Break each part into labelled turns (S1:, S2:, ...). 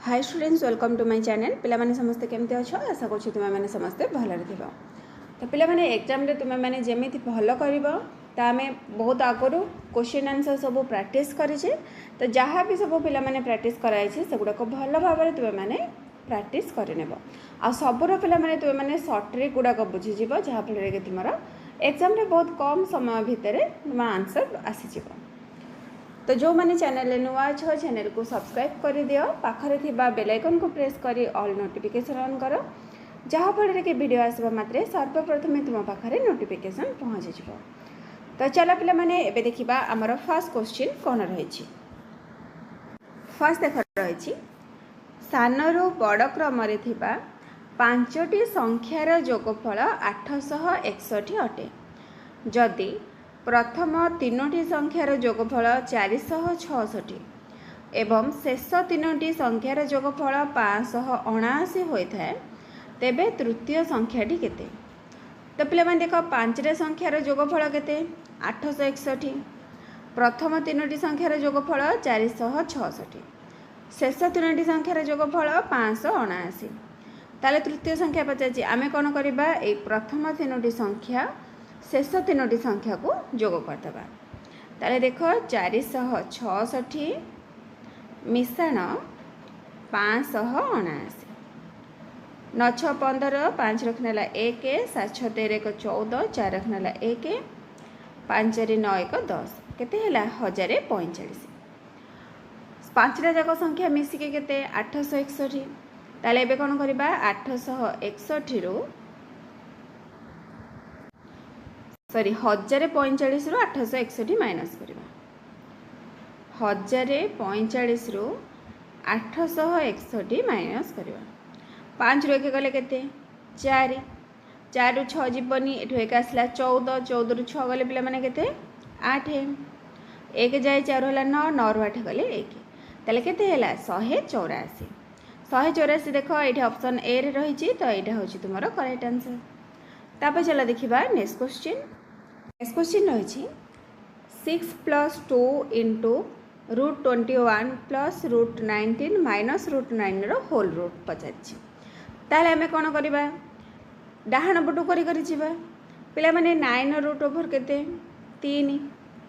S1: Hi students welcome to my channel पिलामाने समस्ते केमती अच्छ आशा कर तुम मैंने समस्ते भलरे थी तो पिलामाने एग्जाम रे तुम मैंने जमी भल कर बहुत आगु क्वेश्चन आंसर सब प्रैक्टिस करेचे तो जहाँ भी सब पिलामाने प्रैक्टिस कराई से गुड़ाक भल भाव तुम मैंने प्रैक्टिस करनेब आ सबूर पिलामाने तुम मैंने सर्ट ट्रिक गुड़ाक बुझीज जहाँफल कि तुम एग्जाम रे बहुत कम समय भितर तुम आंसर आसीज तो जो मैंने चैनल नुआ अच्छ चैनल को सब्सक्राइब कर दियो पाखरे थिबा बेल आइकन को प्रेस करी ऑल नोटिफिकेशन ऑन करो जहाँफल कि वीडियो आसवा मात्रे सर्वप्रथम तुम पाखरे नोटिफिकेशन पहुँची जाव। तो चलो पिला माने एबे देखिबा हमर फर्स्ट क्वेश्चन कौन रही। फर्स्ट देख रही सानरू बड़ क्रम थिबा पांचटी संख्यार जोगफल 861 अटे जदि प्रथम तीनोटी संख्यार जोगफल 466 एवं शेष तीनोटी संख्यार जोगफल 579 होता है तेबे तृतीय संख्याटी केते। तो पे देख पांचटा संख्यार जोगफल केते 861 प्रथम तीनोटी संख्यार जोगफल 466 शेष तीनोटी संख्यार जोगफल 579 ताले तृतीय संख्या पचार आमे कौन करवा ए प्रथम तीनोटी संख्या शेष तीनोटी संख्या को जोग करदे ताले देख 466 मिशाण 579 9 6 15 5 रखनेला 1 7 6 13 1 14 4 रखनेला 1 5 9 1 10 केते हैला 1045 पांचटा जाक संख्या मिसिके केते 861 ताले एबे कोन करबा 861 रु सॉरी 1045 रु 861 माइनस करवा 1045 रु 861 माइनस करवा 5 रु 1 गले केते 4 4 रु 6 जीवनी एठो एक आसला 14 14 रु 6 गले पिला माने केते 8 1 जाए 4 होला 9 9 रु 8 गले 1 ताले केते हैला 184 184 देखो एठी ऑप्शन ए रे रही तो एटा होची तुमरो करेक्ट आंसर। तापर चला देखिबा नेक्स्ट क्वेश्चन रही 6 प्लस 2 इंटू √21 प्लस √19 माइनस √9 रो होल रूट पचार ताले आमे कौन करवा डाहाण पटू करी जीवा पिला माने 9 रूट ओभर केते 3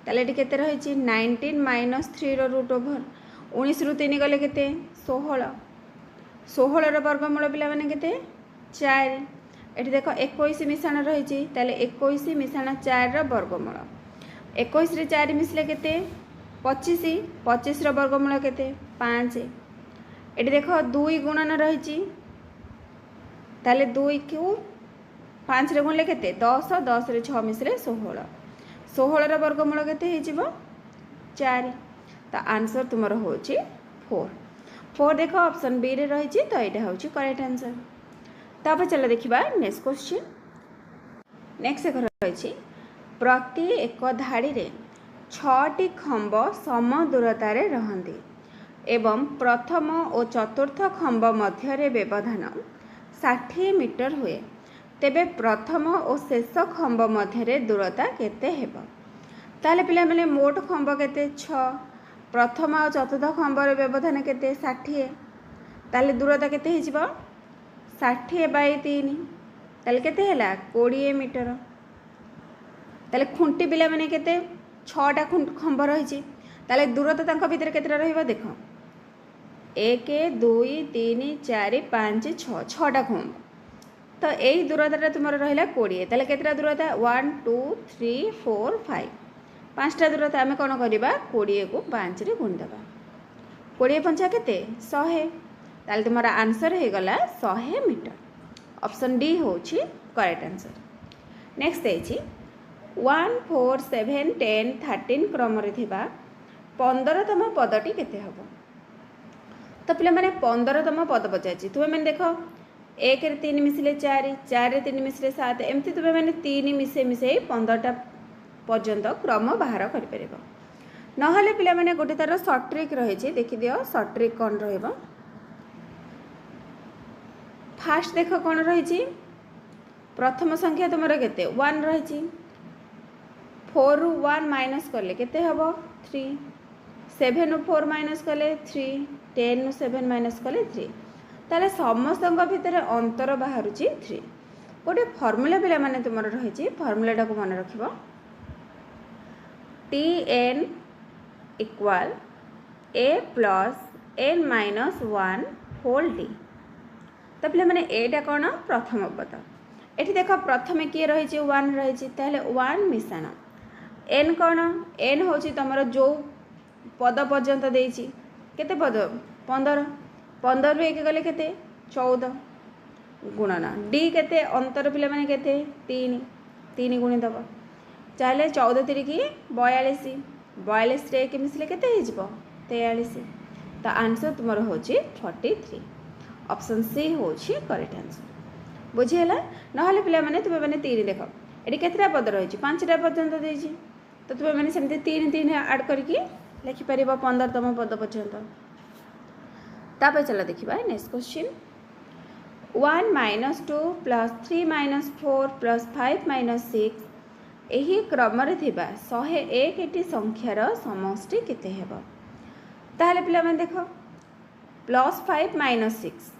S1: ताले एटी केते रही 19 माइनस 3 रो रूट ओभर 19 रु 3 गले केते 16 16 रो वर्गमूल पिला माने केते 4 एटी देख 21 मिशाण रही 21 मिशाण 4 वर्गमूल 21 रे 4 मिसले केते 25 25 रो वर्गमूल केते 5 एटी देख 2 गुणन रही 2 को 5 रे गुणले केते 10 10 रे 6 मिसले 16 16 रो वर्गमूल केते हो 4 तो आंसर तुमर होची 4 4 देख ऑप्शन बी रे रही तो यहाँ हूँ करेक्ट आंसर। तापर चलो देखिबा नेक्स्ट क्वेश्चन नेक्स्ट रही प्रति एक धाड़ी रे 6टी खंब सम दूरतार रहंती एवं प्रथम और चतुर्थ खंब मध्य व्यवधान 60 मीटर हुए तेबे प्रथम और शेष खंब मध्य दूरता केते हेबो। ताले पिला माने मोट खंब केते 6 प्रथम और चतुर्थ खंबर व्यवधान केते 60 ताले दूरता केते हिजिबो 60 बाई 3 ताले केते हैला 20 मीटर ताले खुंटी पिला माने केते 6टा खंब रही ताले दूरता तांको भितर केतेटा रहइबा देख 1 2 3 4 5 6 6टा खंब तो यही दूरता तुमर रहिला 20 ताले केतेटा दूरता 1 2 3 4 5 5टा दूरता आमे कोन करबा 20 को 5 रे गुण देबा 20 पंचा केते 100 ताले तुम्हारा आंसर हो गला 100 मीटर ऑप्शन डी होची करेक्ट आंसर। नेक्स्ट है 1 4 7 10 13 क्रम रे थिबा 15तम पदटी केते हबो। तो पिला माने 15तम पद पचाची तुमे माने देखो 1 रे 3 मिसले 4 4 रे 3 मिसले 7 एमती तुमे माने 3 मिसे 15टा पर्यंत क्रम बाहर कर परिबो नहले पिला माने गोटे तार शॉर्ट ट्रिक रही देखि दियो शॉर्ट ट्रिक कोन रहइबो। फास्ट देख कौन रही प्रथम संख्या तुम केते 1 रही 4 रु 1 माइनस कले केते हबो 3 7 रु 4 माइनस कले 3 10 नु 7 माइनस कले 3 ताले समस्त भितर अंतर बाहर 3 गोटे फर्मुला पिला माने तुमर रही फर्मुलाटा को मन रखिबो Tn equal a plus n minus 1 whole d। तो पिला माने एटा कौन प्रथम पद एठी देख प्रथम किए रही 1 रही 1 मिश्रण n कौन n हूँ तुम जो पद पर्यंत देती केते पद 15 15 रु 1 गले केते 14 गुणन डी केते अंतर पिला माने केते 3 3 गुणी दब चाहे 14 3 की 42 42 रे 1 मिसले केते हो जिवो 43 तो आंसर तुम हूँ 43 ऑप्शन सी हूँ करेक्ट आंसर बुझीगला ना पिला माने तुम मैंने 3 देख ये केतटा पद रही 5टा पर्यंत देती तो तुम मैंने सेमती 3 3 ऐड करके लिखिपर 15 तम पद पर्यंत तापर चलो देखा next question 1 minus 2 plus 3 minus 4 plus 5 minus 6 यही क्रम 101 संख्यार समष्टि केते हेबो ताहले पिला माने देख प्लस 5 माइनस 6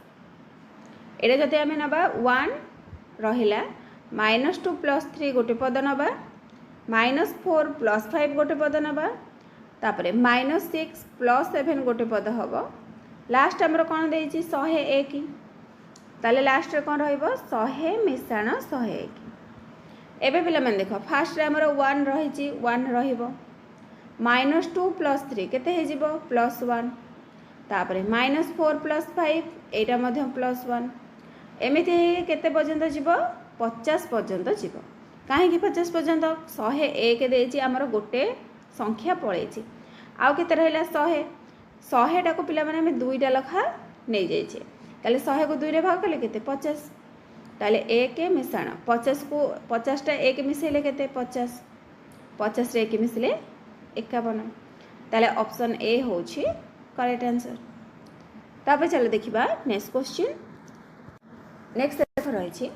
S1: एटा जदि आमे नबा 1 रहिला माइनस 2 प्लस 3 गोटे पद नबा माइनस 4 प्लस 5 गोटे पद नबा तापरे माइनस 6 प्लस 7 गोटे पद हबो लास्ट हमर कोन देछि 101 ताले लास्ट रे कोन रहइबो 100 मिश्रण 101 एबे पिला मन देखो फास्ट रे हमर 1 रहिछि 1 रहिबो माइनस 2 प्लस 3 केते हे जिवो प्लस 1 तापरे माइनस 4 प्लस 5 एटा मध्य प्लस 1 एमिति केते पर्यंत जीवो 50 पर्यंत जीवो काहे कि 50 पर्यंत 101 देछि हमर गोटे संख्या पळेछि आउ केते रहला 100 टा को पिला माने हम दुईटा लखा नै जाइछे ताले 100 को 2 रे भाग कले केते 50 ताले 1 मिश्रण 50 को 50 टा 1 मिसेले केते 50 50 रे 1 मिसले 51 ताले ऑप्शन ए होछि करेक्ट आंसर तापर चलो देखिबा नेक्स्ट क्वेश्चन नेक्स्ट रही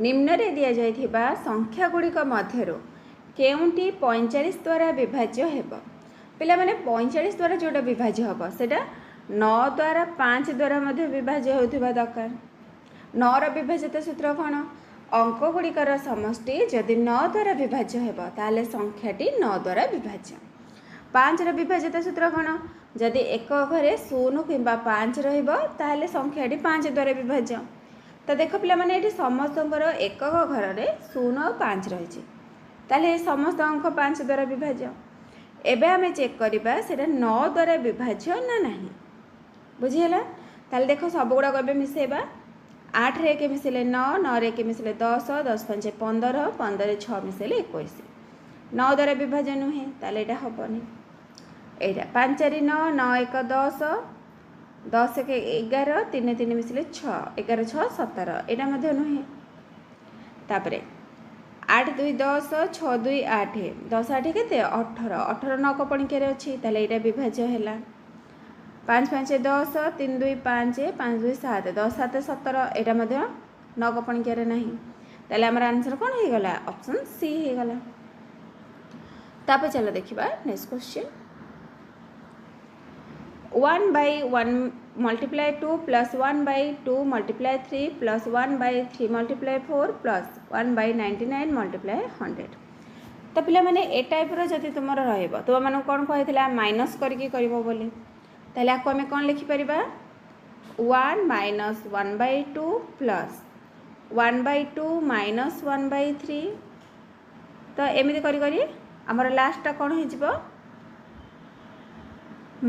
S1: निम्न रे दिया जाइथिबा संख्या गुड़िक मध्यरो केउंटी 45 द्वारा विभाज्य हेबो पिला माने 45 द्वारा जोटा विभाज्य हेबो सेटा 9 द्वारा 5 द्वारा मध्य विभाज्य होथिबा दरकार 9 रो विभाज्यता सूत्र कोन अंक गुड़िकर समष्टि जदि 9 द्वारा विभाज्य हेबो ताले संख्याटी 9 द्वारा विभाज्य 5 रो विभाज्यता सूत्र कोन जदि एक घरे 0 किंबा 5 रहिबो ताले संख्याटी 5 द्वारा विभाज्य तो देख पिला माने एठी समस्तଙ୍କର एकक घर रे 0 और 5 रही ताले समस्त अंक 5 द्वारा विभाज्य एबे हमें चेक करिबा सेटा 9 द्वारा विभाज्य ना नहीं बुझीगला ताले देखो सब गुड़ा को मिसेबा 8 रे 1 मिसेले 9 9 रे 1 मिसेले 10 10 5 15 15 रे 6 मिसेले 21 9 द्वारा विभाज्य नुहे ताले एटा हबनी एटा 5 4 9 9 1 10 10 1 11 3 3 मिसले 6 11 6 17 एटा मध्य नुहे तापरे 8 2 10 6 2 8 10 8 केते 18 18 9 को पणिके रे अछि ताले एटा विभाज्य हैला 5 5 10 3 2 5 5 2 7 10 7 17 एटा मध्य 9 को पणिके रे नाही ताले हमर आंसर कोन हे गला ऑप्शन सी हे गला तापे चलो देखिबा next question 1 by 1 multiply 2 plus 1 by 2 multiply 3 plus 1 by 3 multiply 4 plus 1 by 99 multiply 100 तो पिला माने ए टाइप रो जति तुमर रहइबो तो माने कोन कहितला माइनस करके करबो बोली ताले आको हमें कोन लिखि परिबा 1 minus 1 by 2 plus 1 by 2 minus 1 by 3 तो एमिति करी करी हमर लास्ट टा कोन हे जिवो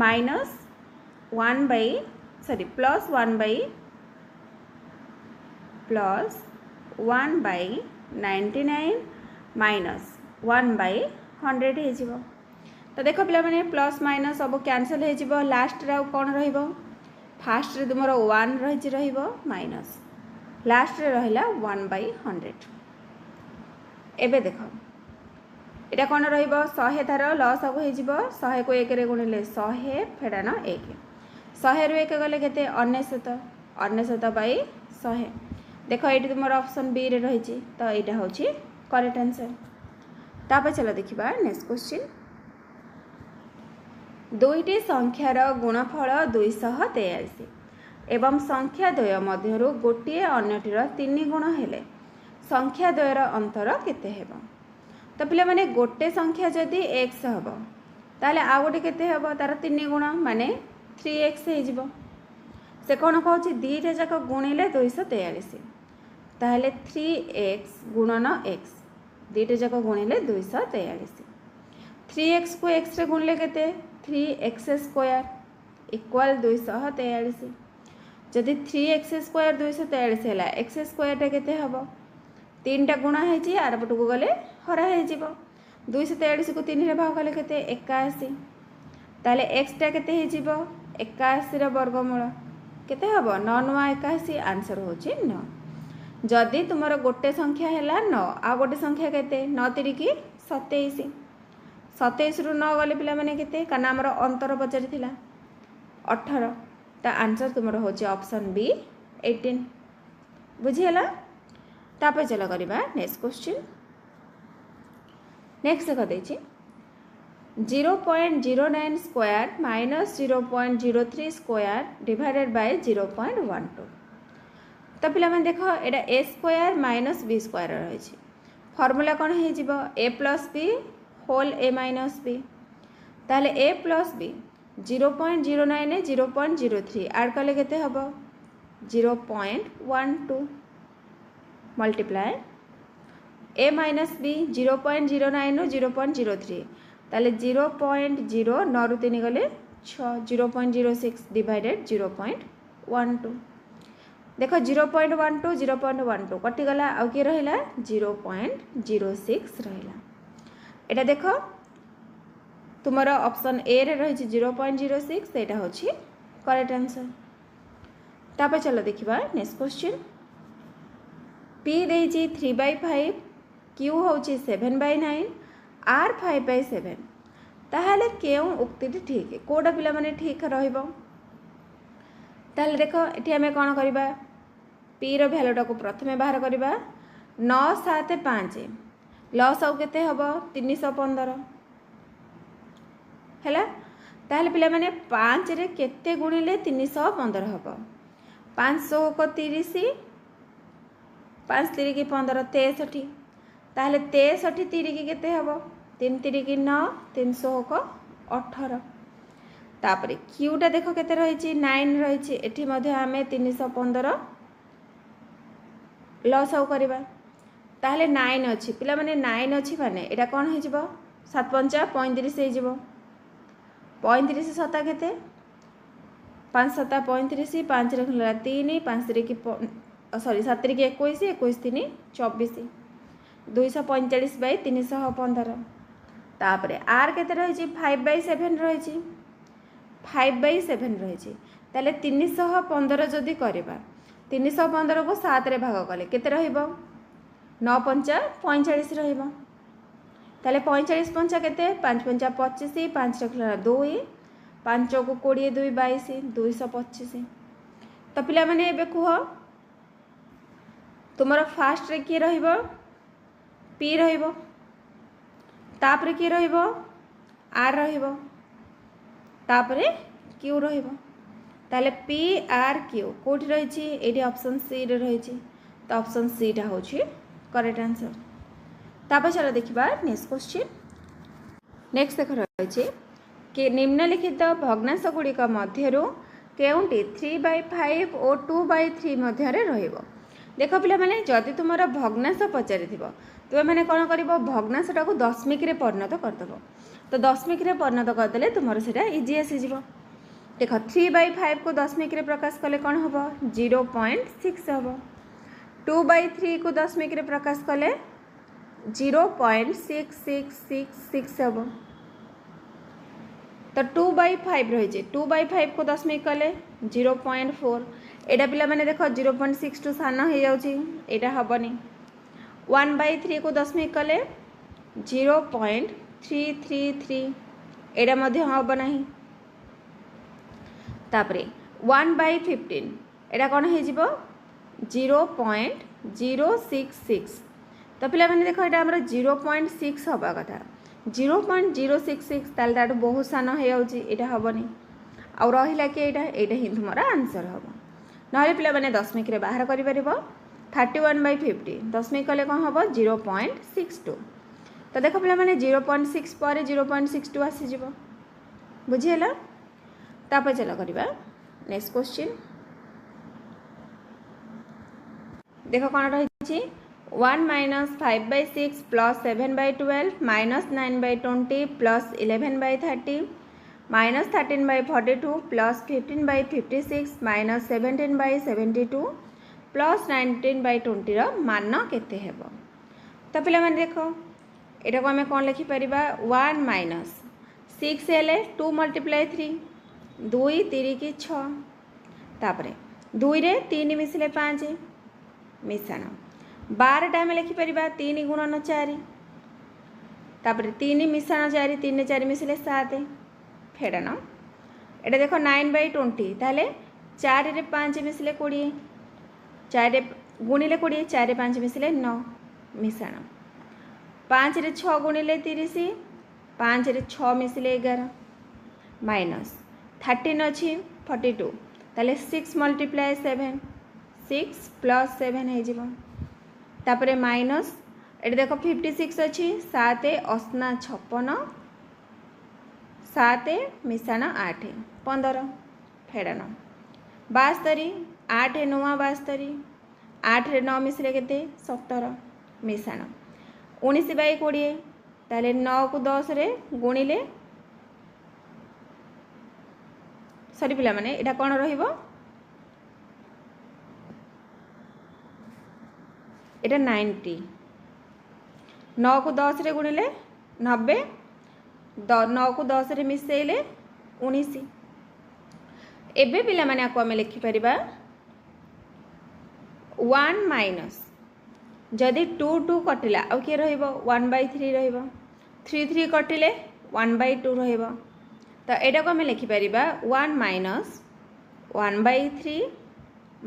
S1: minus 1 by sorry plus 1 by 99 minus 1 by 100 हे जिवो तो देखो पिला माने प्लस माइनस सब कैंसिल हे जिवो लास्ट रे कोन रहिबो फास्ट रे तुमरो 1 रहि रहिबो माइनस लास्ट रे रहिला 1 by 100 एबे देखो एटा कोन रहिबो 100 थार लॉस अब हे जिवो 100 को 1 रे गुणिले 100 फेडाना 1 100 रु 1 गले केते 99 बाई 100 देखो ये तुम ऑप्शन बी रे रही तो यहाँ हूँ करेक्ट आंसर तापर चलो देखिबा नेक्स्ट क्वेश्चन दुईटी संख्यार गुणफल 243 एवं संख्या द्वय मध्यरु गोटे अन्यटीर 3 गुण हेले संख्या द्वयर अंतर केते हेबो। तो पिला माने गोटे संख्या जदि x हबो ताले आ गोटे केते हबो तार 3 गुण माने 3x हे जिवो। से कोन कहूची दीटा जाक गुणिले 243 ताले 3x गुणन x दीटा जाक गुणिले 243 3x को x रे गुणिले केते 3x स्क्वायर इक्वल 243 जदि 3x स्क्वायर 243 हैला x स्क्वायर टा केते हबो 3 टा गुणा है जी आर पट को गले हरा है जीवो 243 को 3 रे भाग कले केते 81 ताले x टा केते हे जीवो 81 रो वर्गमूल केते हबो 9 9 81 आंसर होची 9। जदि तुमरो गोटे संख्या हैला 9 आ गोटे संख्या केते 9 3 की 27 27 रु 9 गले पिला माने केते काना हमर अंतर पचारि थिला 18 ता आंसर तुमरो होची ऑप्शन बी 18 बुझियला। तापर चला करिबा नेक्स्ट क्वेश्चन। नेक्स्ट देख देछि 0.09 square minus 0.03 square divided by 0.12 तो पिला माने देखो एटा a square minus b square रही छी फार्मूला कोन हे जिवो a plus b whole a minus b ताले a प्लस b 0.09 ने 0.03 ऐड कले केते हबो 0.12 मल्टीप्लाई a माइनस b 0.09 नो 0.03 ताले 0.0 9 रु 3 गले 6 0.06 डिवाइडेड 0.12 देखो 0.12 0.12 कटि गला आ के रहिला 0.06 रहिला। एटा देखो तुमरा ऑप्शन ए रे रही 0.06 एटा होची करेक्ट आंसर। तापर चलो देखिबा नेक्स्ट क्वेश्चन। p देजी 3/5 q होची 7/9 r 5/7 ताहाले केउ उक्ति ठीक है कोडा पिला माने ठीक रहइबो ताले देखो एठी हमें कोन करिबा p रो वैल्यूटा को प्रथमे बाहर करिबा 9 7 5 लॉस आउ केते हबो 315 हैला ताले पिला माने 5 रे केते गुणिले 315 हबो 500 को 30 5 3 की 15 63 ताले 63 3 की केते हबो 3 3 की 9 300 को 18 तापरे क्यूटा देखो केते रहिछि 9 रहिछि एठी मध्ये हमें 315 लॉस आउ करबा ताले 9 अछि पिला माने 9 अछि माने एटा कोन हे जिवो 7 5 35 हे जिवो 35 सता केते 5 7 35 5 रे खला 3 5 रे की सॉरी 7 रे की 21 21 3 24 245 बाय 315 तापरे r केते रहिछि 5/7 रहिछि 5/7 रहिछि ताले 315 जदी करबा 315 को 7 रे भाग कले केते रहिबो 9 5 45 रहिबो ताले 45 5 केते 5 5 25 5 रखला 2 5 को 20 2 22 225 तो पिला माने एबे कुह तुमरा फास्ट रे की रहिबो p रहिबो तापरे की रहिबो r रहिबो तापरे q रहिबो ताले p r q कोठी रही छी एडी ऑप्शन सी रे रही छी तो ऑप्शन सी टा होची करेक्ट आंसर। तापर चलो देखिबा नेक्स्ट क्वेश्चन। नेक्स्ट देख रही छी कि निम्नलिखित भग्नांश गुड़िक मध्यरु केउंटी 3/5 और 2/3 मध्य रे रहिबो। देखो पिला माने जदि तुमरा भग्नांश पचारि थिबो तुमे माने कोन करिवो भग्नांशटा को दशमिक रे परिणत कर दबो तो दशमिक रे परिणत कर देले तुमरा सेटा इजी आसी जिवो। देखो 3/5 को दशमिक रे प्रकाश कले कौन हम 0.6 हम 2/3 को दशमिक रे प्रकाश कले 0.6666 हम तो 2/5 रही 2/5 को दशमिक कले 0.4 एटा पिला माने देखो 0.6 टू सान हो जाउची एटा हबनी 1/3 को दशमिक कले 0.333 एटा मध्य हब नाही तापरे 1/15 एटा कौन हो 0.066 तो पिला माने देखो एटा हमरा 0.6 हबा कथा 0.066 तार बहुत सान हो हेनी आउ रहा कि यहाँ ही तुम आंसर हम ना पे मैंने दशमिक बाहर कर 31/50 दशमिक कले कौन हम 0.62 तो देख पे मैंने 0.6 पर 0.62 आसीज बुझीगला तापर चल करवा नेक्स्ट क्वेश्चन देख कौन रही 1 minus 5/6 plus 7/12 minus 9/20 plus 11/30 minus 13/42 plus 15/56 minus 17/72 plus 19/20 मान केते हेबो तो पे मैंने देख यहाँ को आम कौन लिखिपर 1 माइनस 6 हेले 2 × 3 2 3 की 6 तापर 2 रे 3 मिसले 5 मिशाण 12 टाइम लिखिपर 3 × 4 तापर 3 मिशाण 4 3 4 मिसले 7 फेड़ाण एटा देख 9/20 ताहले 4 रे 5 मिसले 20 4 गुणिले 20 4 5 मिसले 9 मिशाण 5 रे 6 गुणिले 30 5 रे 6 मिसले 11 माइनस 13 अच्छी 42 ताले 6 × 7 6 प्लस 7 हो तापरे माइनस ये देख 56 अच्छी 7 अश्ना 56 7 मिशाण 8 15 फेड़ाण 72 8 9 72 8 रे 9 मिसले के 17 मिशाण 19/20 ताले 9 को 10 रे गुणिले सरी पिला माने एटा कौन रहिबो एटा 90 9 को 10 रे गुणिले 90 9 को 10 रे मिसेइले 19 एबे पिला माने आको आमे लिखि परिबा 1 माइनस जदि 2 2 कटिला आउ किए रहिबो 1/3 रहिबो 3 3 कटिले 1/2 रहिबो तो एटा को आमे लिखि परिबा 1 माइनस 1/3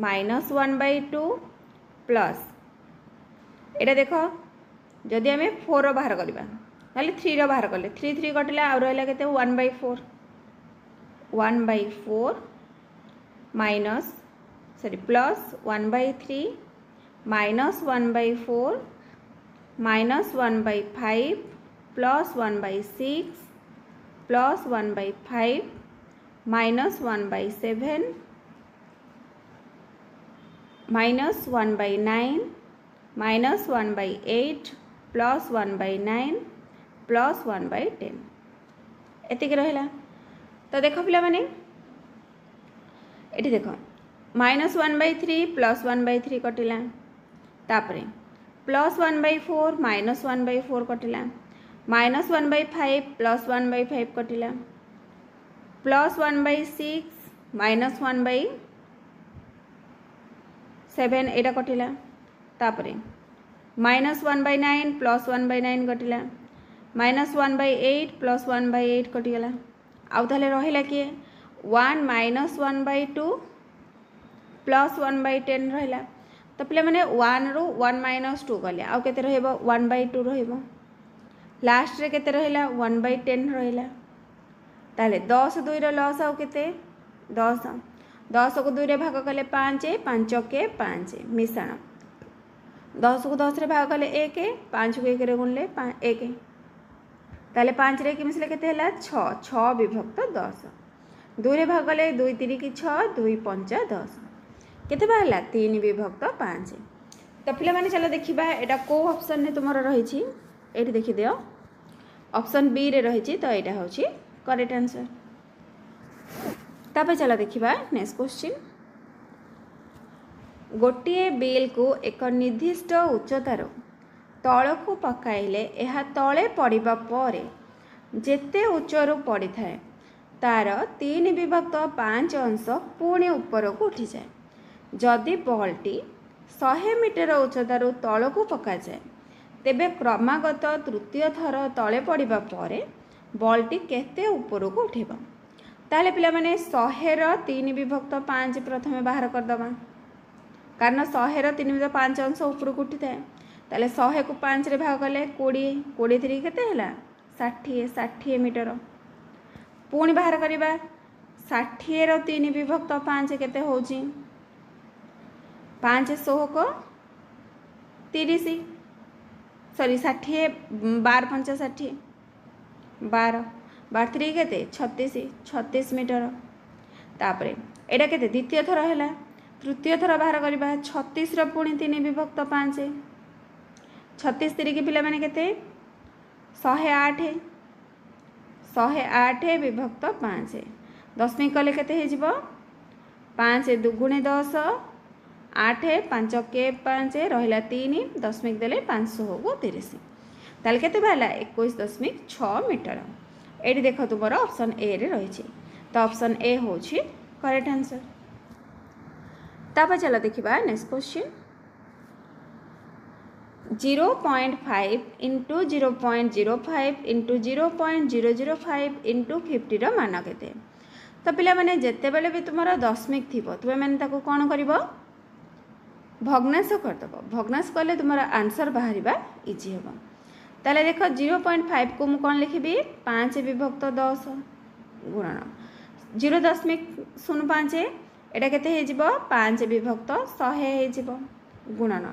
S1: माइनस 1/2 प्लस एटा देख जदि आमे 4 बाहर करबा नाले 3 बाहर कले 3 3 कटिला आउ रहला केते 1/4 1/4 minus sorry plus 1/3 minus 1/4 minus 1/5 plus 1/6 plus 1/5 minus 1/7 minus 1/9 minus 1/8 plus 1/9 plus 1/10 एतिक रहा तो देख पिला माने एटी देख माइनस 1/3 प्लस 1/3 कटिला तापरे प्लस 1/4 माइनस 1/4 कटिला माइनस 1/5 प्लस 1/5 कटिला प्लस 1/6 माइनस 1/7 एटा कटिला तापरे माइनस 1/9 प्लस 1/9 कटिला माइनस 1/8 प्लस 1/8 कटिगला आउ ताले रहिला कि 1 माइनस 1/2 प्लस 1/10 रहिला तो पे मैंने 1 रु 1 माइनस 2 कले आउ केते रहइबो 1/2 रहइबो लास्ट रे केते रहिला 1/10 रहिला ताले 10 2 रो लॉस आउ केते 10 10 को 2 रे भाग कले 5 5 के 5 मिशाण 10 को 10 रे भाग कले 1 5 को 1 रे गुणले 1 ताले 5 रे कि मिसले केते हला 6 6 विभक्त 10 2 रे भाग कले 2 3 की 6 2 5 10 केते बाहला 3 विभक्त 5 तो पिला माने चलो देखिबा एटा को ऑप्शन ने तुमरो रही छी एठी देखि दियो ऑप्शन बी रे रही छी तो एटा होची करेक्ट आंसर तापर चलो देखिबा नेक्स्ट क्वेश्चन गोटिए बिल को एक निर्दिष्ट उच्चतार तलकू पकाइले यह तले पड़िबा परे जेते उच्चरू पड़ी थाए तार 3 विभक्त 5 अंश पुणी ऊपर को उठी जाए जदि बॉलटी 100 मीटर उच्चतार तलकू पका जाए तेबे क्रमागत तृतीय थर तले पड़िबा परे बॉलटी केते ऊपर को उठेबा ताले पिला माने 100 रो 3 विभक्त 5 प्रथमे बाहर कर दबा कारण 100 रो 3 विभक्त 5 अंश ऊपर को उठी थाए ताले 100 को 5 रे भाग कले 20 20 3 केते हला ଷାଠିଏ 60 मीटर। पुणी बाहर करवा 60 ର 3 विभक्त 5 केते होची 5 16 को 30 सॉरी 60 12 5 60 12 12 3 केते 36 मीटर। तापरे एटा केते द्वितीय थर हैला तृतीय थर बाहर करवा 36 ର पुणी 3 विभक्त 5 36 3 के पिला माने केते 108 108 विभक्त 5 दशमिक कले केते हे जिवो 5 दुगुणे 10 8 5 के 5 रहिला 3 दशमिक देले 500 को 30 ताले केते बाला 21.6 मीटर। एटी देखो तुमर ऑप्शन ए रे रही तो ऑप्शन ए होची करेक्ट आंसर। तापर चलो देखिबा next question 0.5 into 0.05 into 0.005 into 50 रो मान केते। तो पिला माने जेते बेले भी तुमरा दशमिक थिबो तुमे माने ताको कोन करिवो भग्नांश कर दबो। भग्नांश करले तुमरा आंसर बाहरिबा इजी हेबो। ताले देखो 0.5 को मु कोन लिखिबी 5 विभक्त 10 गुणन 0.05 एटा केते हे जिवो 5 विभक्त 100 हे जिवो गुणन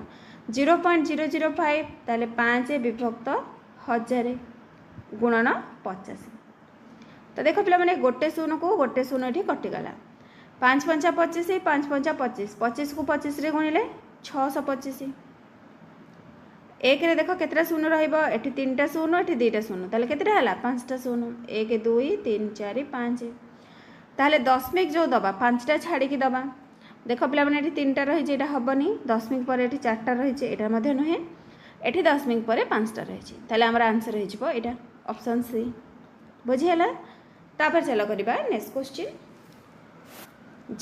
S1: 0.005 ताले 5 विभक्त 1000 गुणन 50। तो देखो पिला माने गोटे शून्य को गोटे शून्य एठी कटि गला 5 5 25 5 5 25 25 को 25 रे गुणिले 625 एक रे देखो केतरा शून्य रहइबो एठी 3टा शून्य एठी 2टा शून्य ताले केतरा हला 5टा शून्य 1 2 3 4 5 ताले दशमिक जो दबा 5टा छाड़ी की दबा देखो पिला माने एठी 3टा रही एटा हबनी दशमिक पर एठी 4टा रही एटा मध्ये नहे एठी दशमिक पर 5टा रही ताले हमर आंसर हे जिवो एटा ऑप्शन सी बुझी हला। तापर चलो करिबा नेक्स्ट क्वेश्चन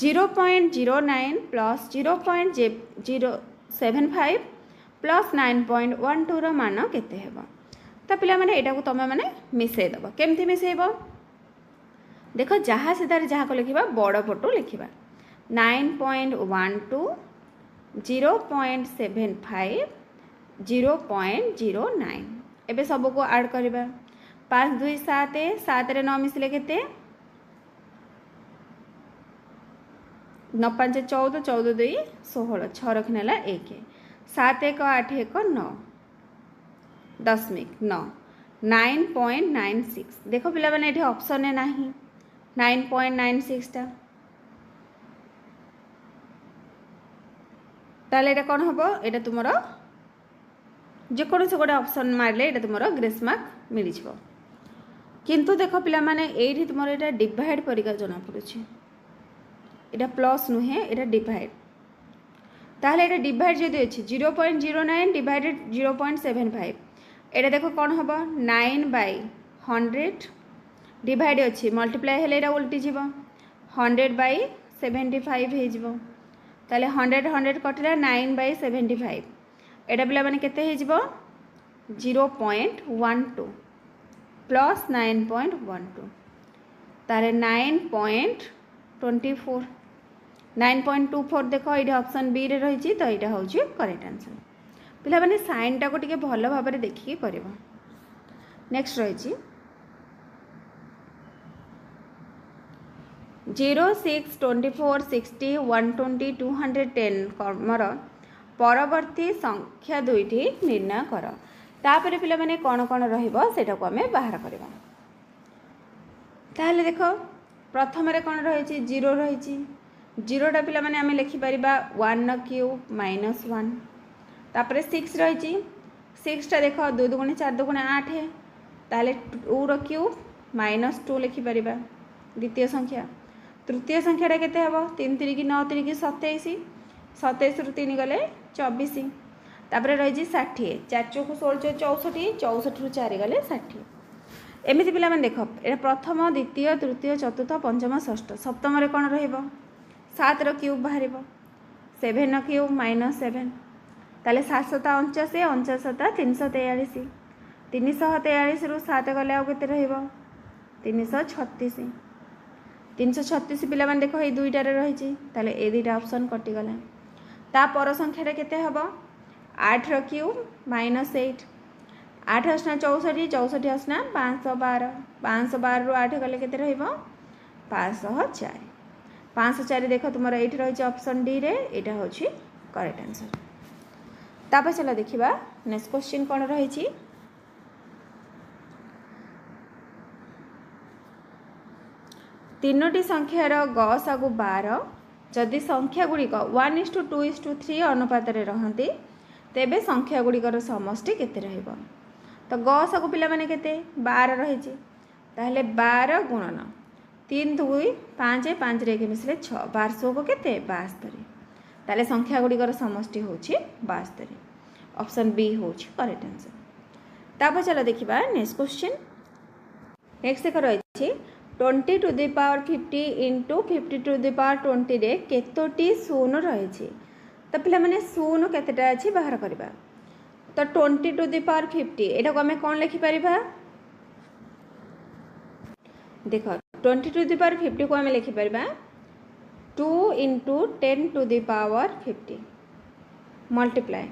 S1: 0.09 प्लस 0.075 प्लस 9.12 रो मान केते हेबो। तो पिला माने एटा को तमे माने मिसै दबो केमथि मिसैबो देखो जहाँ सीधार जहाँ को लिखा बड़ पटू लिखा 9.12 0.75 0.09 एबे सब को ऐड करबा 5 2 7 7 रे 9 मिसले केते 9 5 14 14 2 16 6 रखनेला 1 7 1 8 1 9 दशमिक 9 9.96 देखो पिला माने एठी ऑप्शन है नाही 9.96 टा ताले एटा कोन हबो एटा तुमरो जे कोन से गोटे ऑप्शन मारले एटा तुमरो ग्रेस मार्क मिली जिवो। किंतु देखो पिला माने एठी तुमरो एटा डिवाइड परिका जना पड़ुछि एटा प्लस नुहे एटा डिवाइड ताले एटा डिवाइड जदि अछि 0.09 डिवाइडेड 0.75 एटा देखो कोन हबो 9/100 डिवाइड अच्छी मल्टीप्लाई हेले एटा उल्टी जीव 100/75 हे जीव ताले 100 100 कटिला 9/75 एटा पिला माने केते हे जीव 0.12 प्लस 9.12 ताले 9.24 9.24 देखो ये ऑप्शन बी रे रही तो यहाँ हूँ करेक्ट आंसर। पिला माने साइन टा को टिके भल भाव में देखिए करबो। नेक्स्ट रही 0 6 24 60 120 210 कर्मर परवर्ती संख्या दुईटी निर्णय कर तापर पिला माने कौन कौन रहिबो सेटा को हमें बाहर करबा। ताहले देखो प्रथम रे कौन रही 0 रही 0टा पिला माने हमें लिखि परिबा 1 क्यूब -1 तापर 6 रही 6टा देखो 2 2 4 2 8 ताहले 2 रो क्यूब -2 लिखि परिबा द्वितीय संख्या। तृतीय संख्याटा केते हबो 3 3 की 9 3 की 27 27 रु 3 गले 24 तापर रही 60 4 चौक 16 64 64 रु 4 गले 60 एमिति पिला माने देखो एटा प्रथम द्वितीय तृतीय चतुर्थ पंचम षष्ठ सप्तम रे कोन रहइबो 7 रो क्यूब बाहरिबो 7 रो क्यूब -7 ताले 7 7 49 49 343 343 रु 7 गले आ केते रहइबो 336 336 पिला माने देखो ये दुईटारे रही ताले ए दुईटा ऑप्शन कटि गला ता पर संख्याटा केते हबो 8 रो क्यूब -8 आठ आसना 64, 64 आसना 512, 512 रु 8 गले केते रहिबो 504। 504 देख तुम ये रही ऑप्शन डी रे, यहाँ हूँ करेक्ट आंसर। तापर चलो देखा नेक्स्ट क्वेश्चन कौन रही। तीनोटी संख्यार गसागु 12 जदि संख्या गुड़िक 1:2:3 अनुपात रहती तेबे संख्या गुड़िकर समष्टि केते रहिबो। तो गसागु पिला माने केते 12 रही, ताहले 12 गुणन 3 2 5 5 रे 1 मिसले 6 12 को केते 72, ताहले संख्या गुड़िकर समष्टि होछि 72। ऑप्शन बी होछि करेक्ट आंसर। तापर चलो देखिबा नेक्स्ट क्वेश्चन। नेक्स्ट देख रही 20 to the power 50 into 50 to the power 20 रे केतोटी शून्य रही। तो पिला माने शून्य केतेटा अछि बाहर करबा। तो 20 टू द पावर 50 एटा को हमें कौन लिखि परिबा। देख 20 टू द पावर 50 को हमें लिखि परिबा 2 into 10 to the power 50 multiply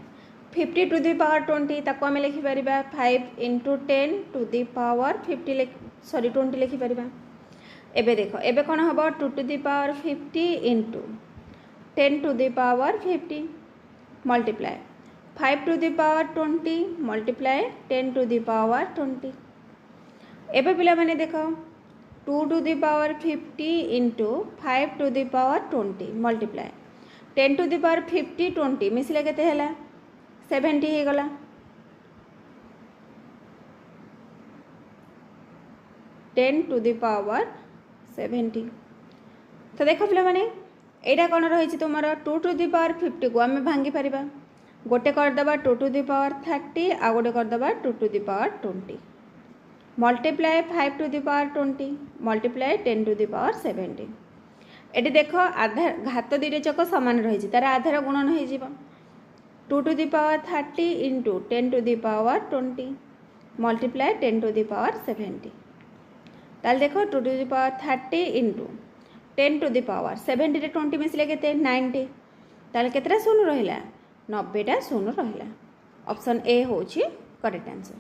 S1: 50 to the power 20 ताको हमें लिखि परिबा 5 into 10 to the power 50 sorry 20 लिखि परिबा। एबे देखो एबे कौन हम 2 to the power 50 into 10 to the power 50 multiply 5 to the power 20 multiply 10 to the power 20। एबे पिला माने देखो 2 to the power 50 into 5 to the power 20 multiply 10 to the power 50 20 मिसले केते हैला 70 हे गला। Ten to the power 70। तो देख पे मैंने यहाँ कौन रही तुम 2 टू द पावर 50 को आम भांगी पार गोटे करदे 2 टू द पावर 30 आ गोटे करदे 2 to the power 20 multiply 5 to the power 20 multiply 10 to the power 70। ये देख आधार घात दुईटा चक सामान रही तार आधार गुणन हो 2 to the power 30 into 10 to the power 20 multiply 10 to the power 70। ताल देख 2 to the power 30 into 10 to the power 70 रे 20 मिसले केते 90 ताल केतरा शून्य रहिला 90टा शून्य रहिला। ऑप्शन ए होची करेक्ट आंसर।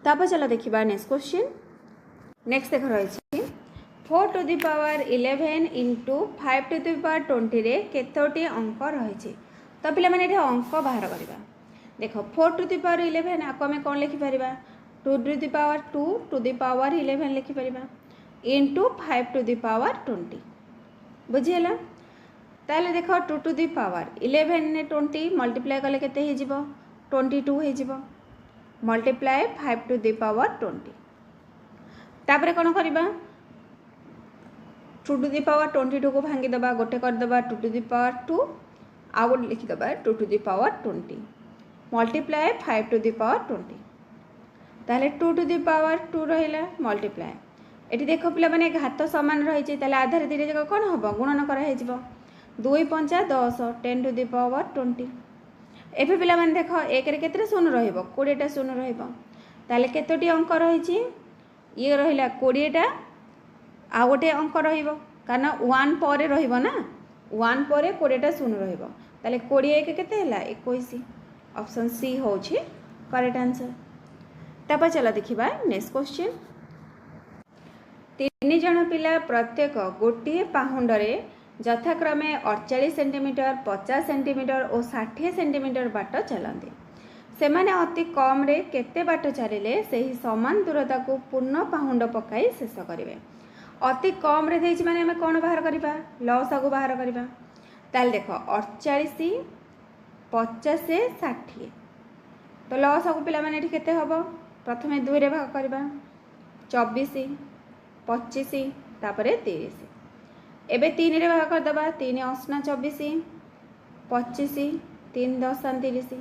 S1: तापर चलो देखिबा नेक्स्ट क्वेश्चन। नेक्स्ट देख रही 4 to the power 11 into 5 to the power 20 रे केतोटी अंक रही। तो पिला माने एठे अंक बाहर करबा। देखो 4 टू द पावर 11 आको हमें कौन लिखि परिबा 2 to the power 2 to the power 11 लिखि परिबा इंटू 5 टू द पावर 20 बुझिला। ताले देखो 2 टू द पावर 11 ने 20 मल्टीप्लाई कले केते हे जिवो 22 हे जिवो मल्टीप्लाई 5 टू द पावर 20। तापरे कोन करबा 2 टू द पावर 22 को भांगी दबा गोटे कर दबा 2 टू द पावर 2 आ गोटे लिखि दबा 2 to the power 20 multiply 5 to the power 20। ताले 2 टू द पावर 2 रहिला मल्टीप्लाई एटी देखो पिला माने घात समान रही ताले आधार धीरे जगह कौन हम गुणन करा हे जिवो 2 5 10 10 टू द पावर 20। एफे पिला माने देखो एक रे केतरे शून्य रहिबो 20टा शून्य रहिबो ताले केतोटी अंक रही ये रहिला 20टा आ गोटे अंक रहिबो कारण 1 पर रहिबो ना 1 पर 20टा शून्य रहिबो ताले 20 एक केते हैला 21। ऑप्शन सी होछि करेक्ट आंसर। तापर चला देखिबा नेक्स्ट क्वेश्चन। 3 जण पिला प्रत्येक गोटे पाहुंडरे यथाक्रमे 48 सेंटीमीटर 50 सेंटीमीटर और 60 सेंटीमीटर बाट चलते से माने अति कम रे केते बाट चलिले सही समान दूरता को पूर्ण पाहुंड पकाई शेष करेंगे। अति कम रे देछि माने हमें कौन बाहर करबा लसागु बाहर करबा ताल देख 48 50 60 तो लसागु पिला माने एठी केते हबो प्रथमे 2 रे भाग करबा 24 25 तापरे 30 एबे 3 रे भाग कर दबा 3 8 24 25 3 10 30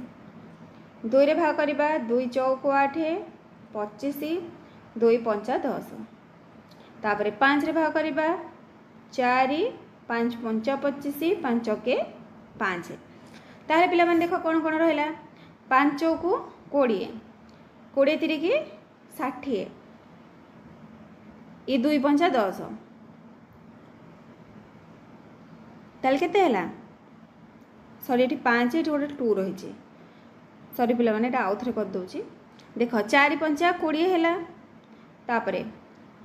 S1: 2 रे भाग करबा 2 चौक 8 25 2 5 10 तापरे 5 रे भाग करबा 4 5 5 25 5 के 5 तारे पिला माने देखो कोन कोन रहला 5 चौक 20 20 3 की 60 ये 2 5 10 ताल केते हैला सॉरी एठी 5 एठी गोटे 2 रही सॉरी पिला माने एटा आउ थरे कर दोची देख 4 पंचा 20 है तापर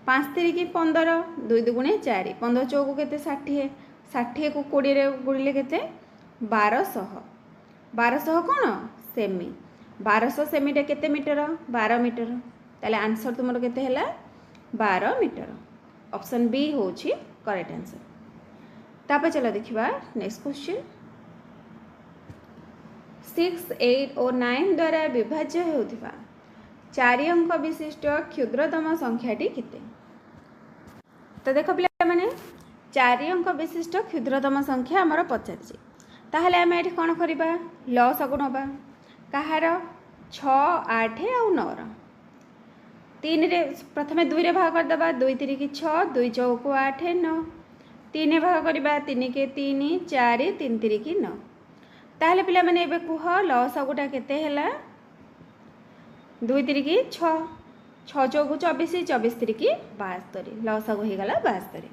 S1: 5 3 15 2 दुगुणे 4 15 चौक के 60 60 को 20 गुड़िले के 1200 1200 कौन सेमी 1200 सेमीटा केते मीटर 12 मीटर ताले आंसर तुमर केते हैला 12 मीटर ऑप्शन बी होची करेक्ट आंसर। तापर चलो देखिबा नेक्स्ट क्वेश्चन 6 8 और 9 द्वारा विभाज्य होथिबा 4 अंक विशिष्ट क्षुद्रतम संख्याटी केते। तो देख पिला माने 4 अंक विशिष्ट क्षुद्रतम संख्या हमर पचारछि ताहले आम ये कौन करवा लसगु नवा कहार 6 8 और 9 3 रे प्रथमे 2 रे भाग करदबा 2 3 की 6 2 चौक 8 9 3 भाग करवा 3 के 3 4 3 3 की 9 ताहले पिला माने एबे कुह लसगुटा केते हैला 2 3 की 6 6 चौक 24 24 3 की 72 लसगु हो गला 72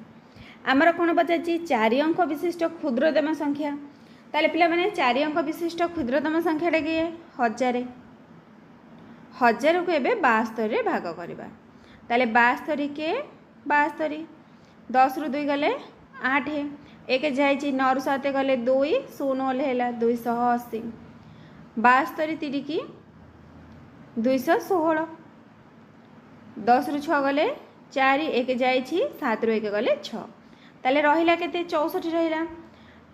S1: आमर कौन पचारछि 4 अंक विशिष्ट क्षुद्रतम संख्या ताले पिला माने 4 अंक विशिष्ट क्षुद्रतम संख्याटा किए 1000 1000 को एबे 72 रे भाग करबा ताले 72 के 72 10 रु 2 गले 8 एक जाइछि 9 रु 7 गले 2 0 होला 280 72 3 की 216 10 रु 6 गले 4 एक जाइछि 7 रु 1 गले 6 ताले रहिला केते 64 रहिला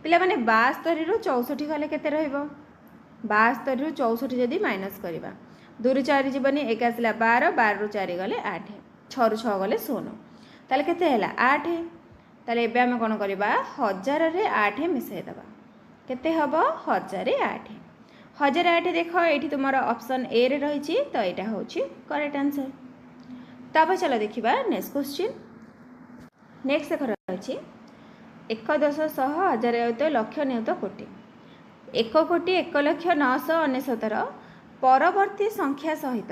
S1: पिला माने 72 रु 64 गले केते रहइबो 72 रु 64 जदी माइनस करबा 2 रु 4 जीवनी 1 आसला 12 12 रु 4 गले 8 6 रु 6 गले 16 ताले केते हैला 8 ताले एबे हम कोन करबा 1000 रे 8 मिसै दबा केते हबो 1008 1008 देखो एठी तुम्हारा ऑप्शन ए रे रहिछि तो एटा होछि करेक्ट आंसर। तापर चलो देखिबा नेक्स्ट क्वेश्चन नेक्स्ट देखो रहिछि 1,10,100,000 अयुत लक्ष नियुत कोटि 1,01,09,99 परवर्ती संख्या सहित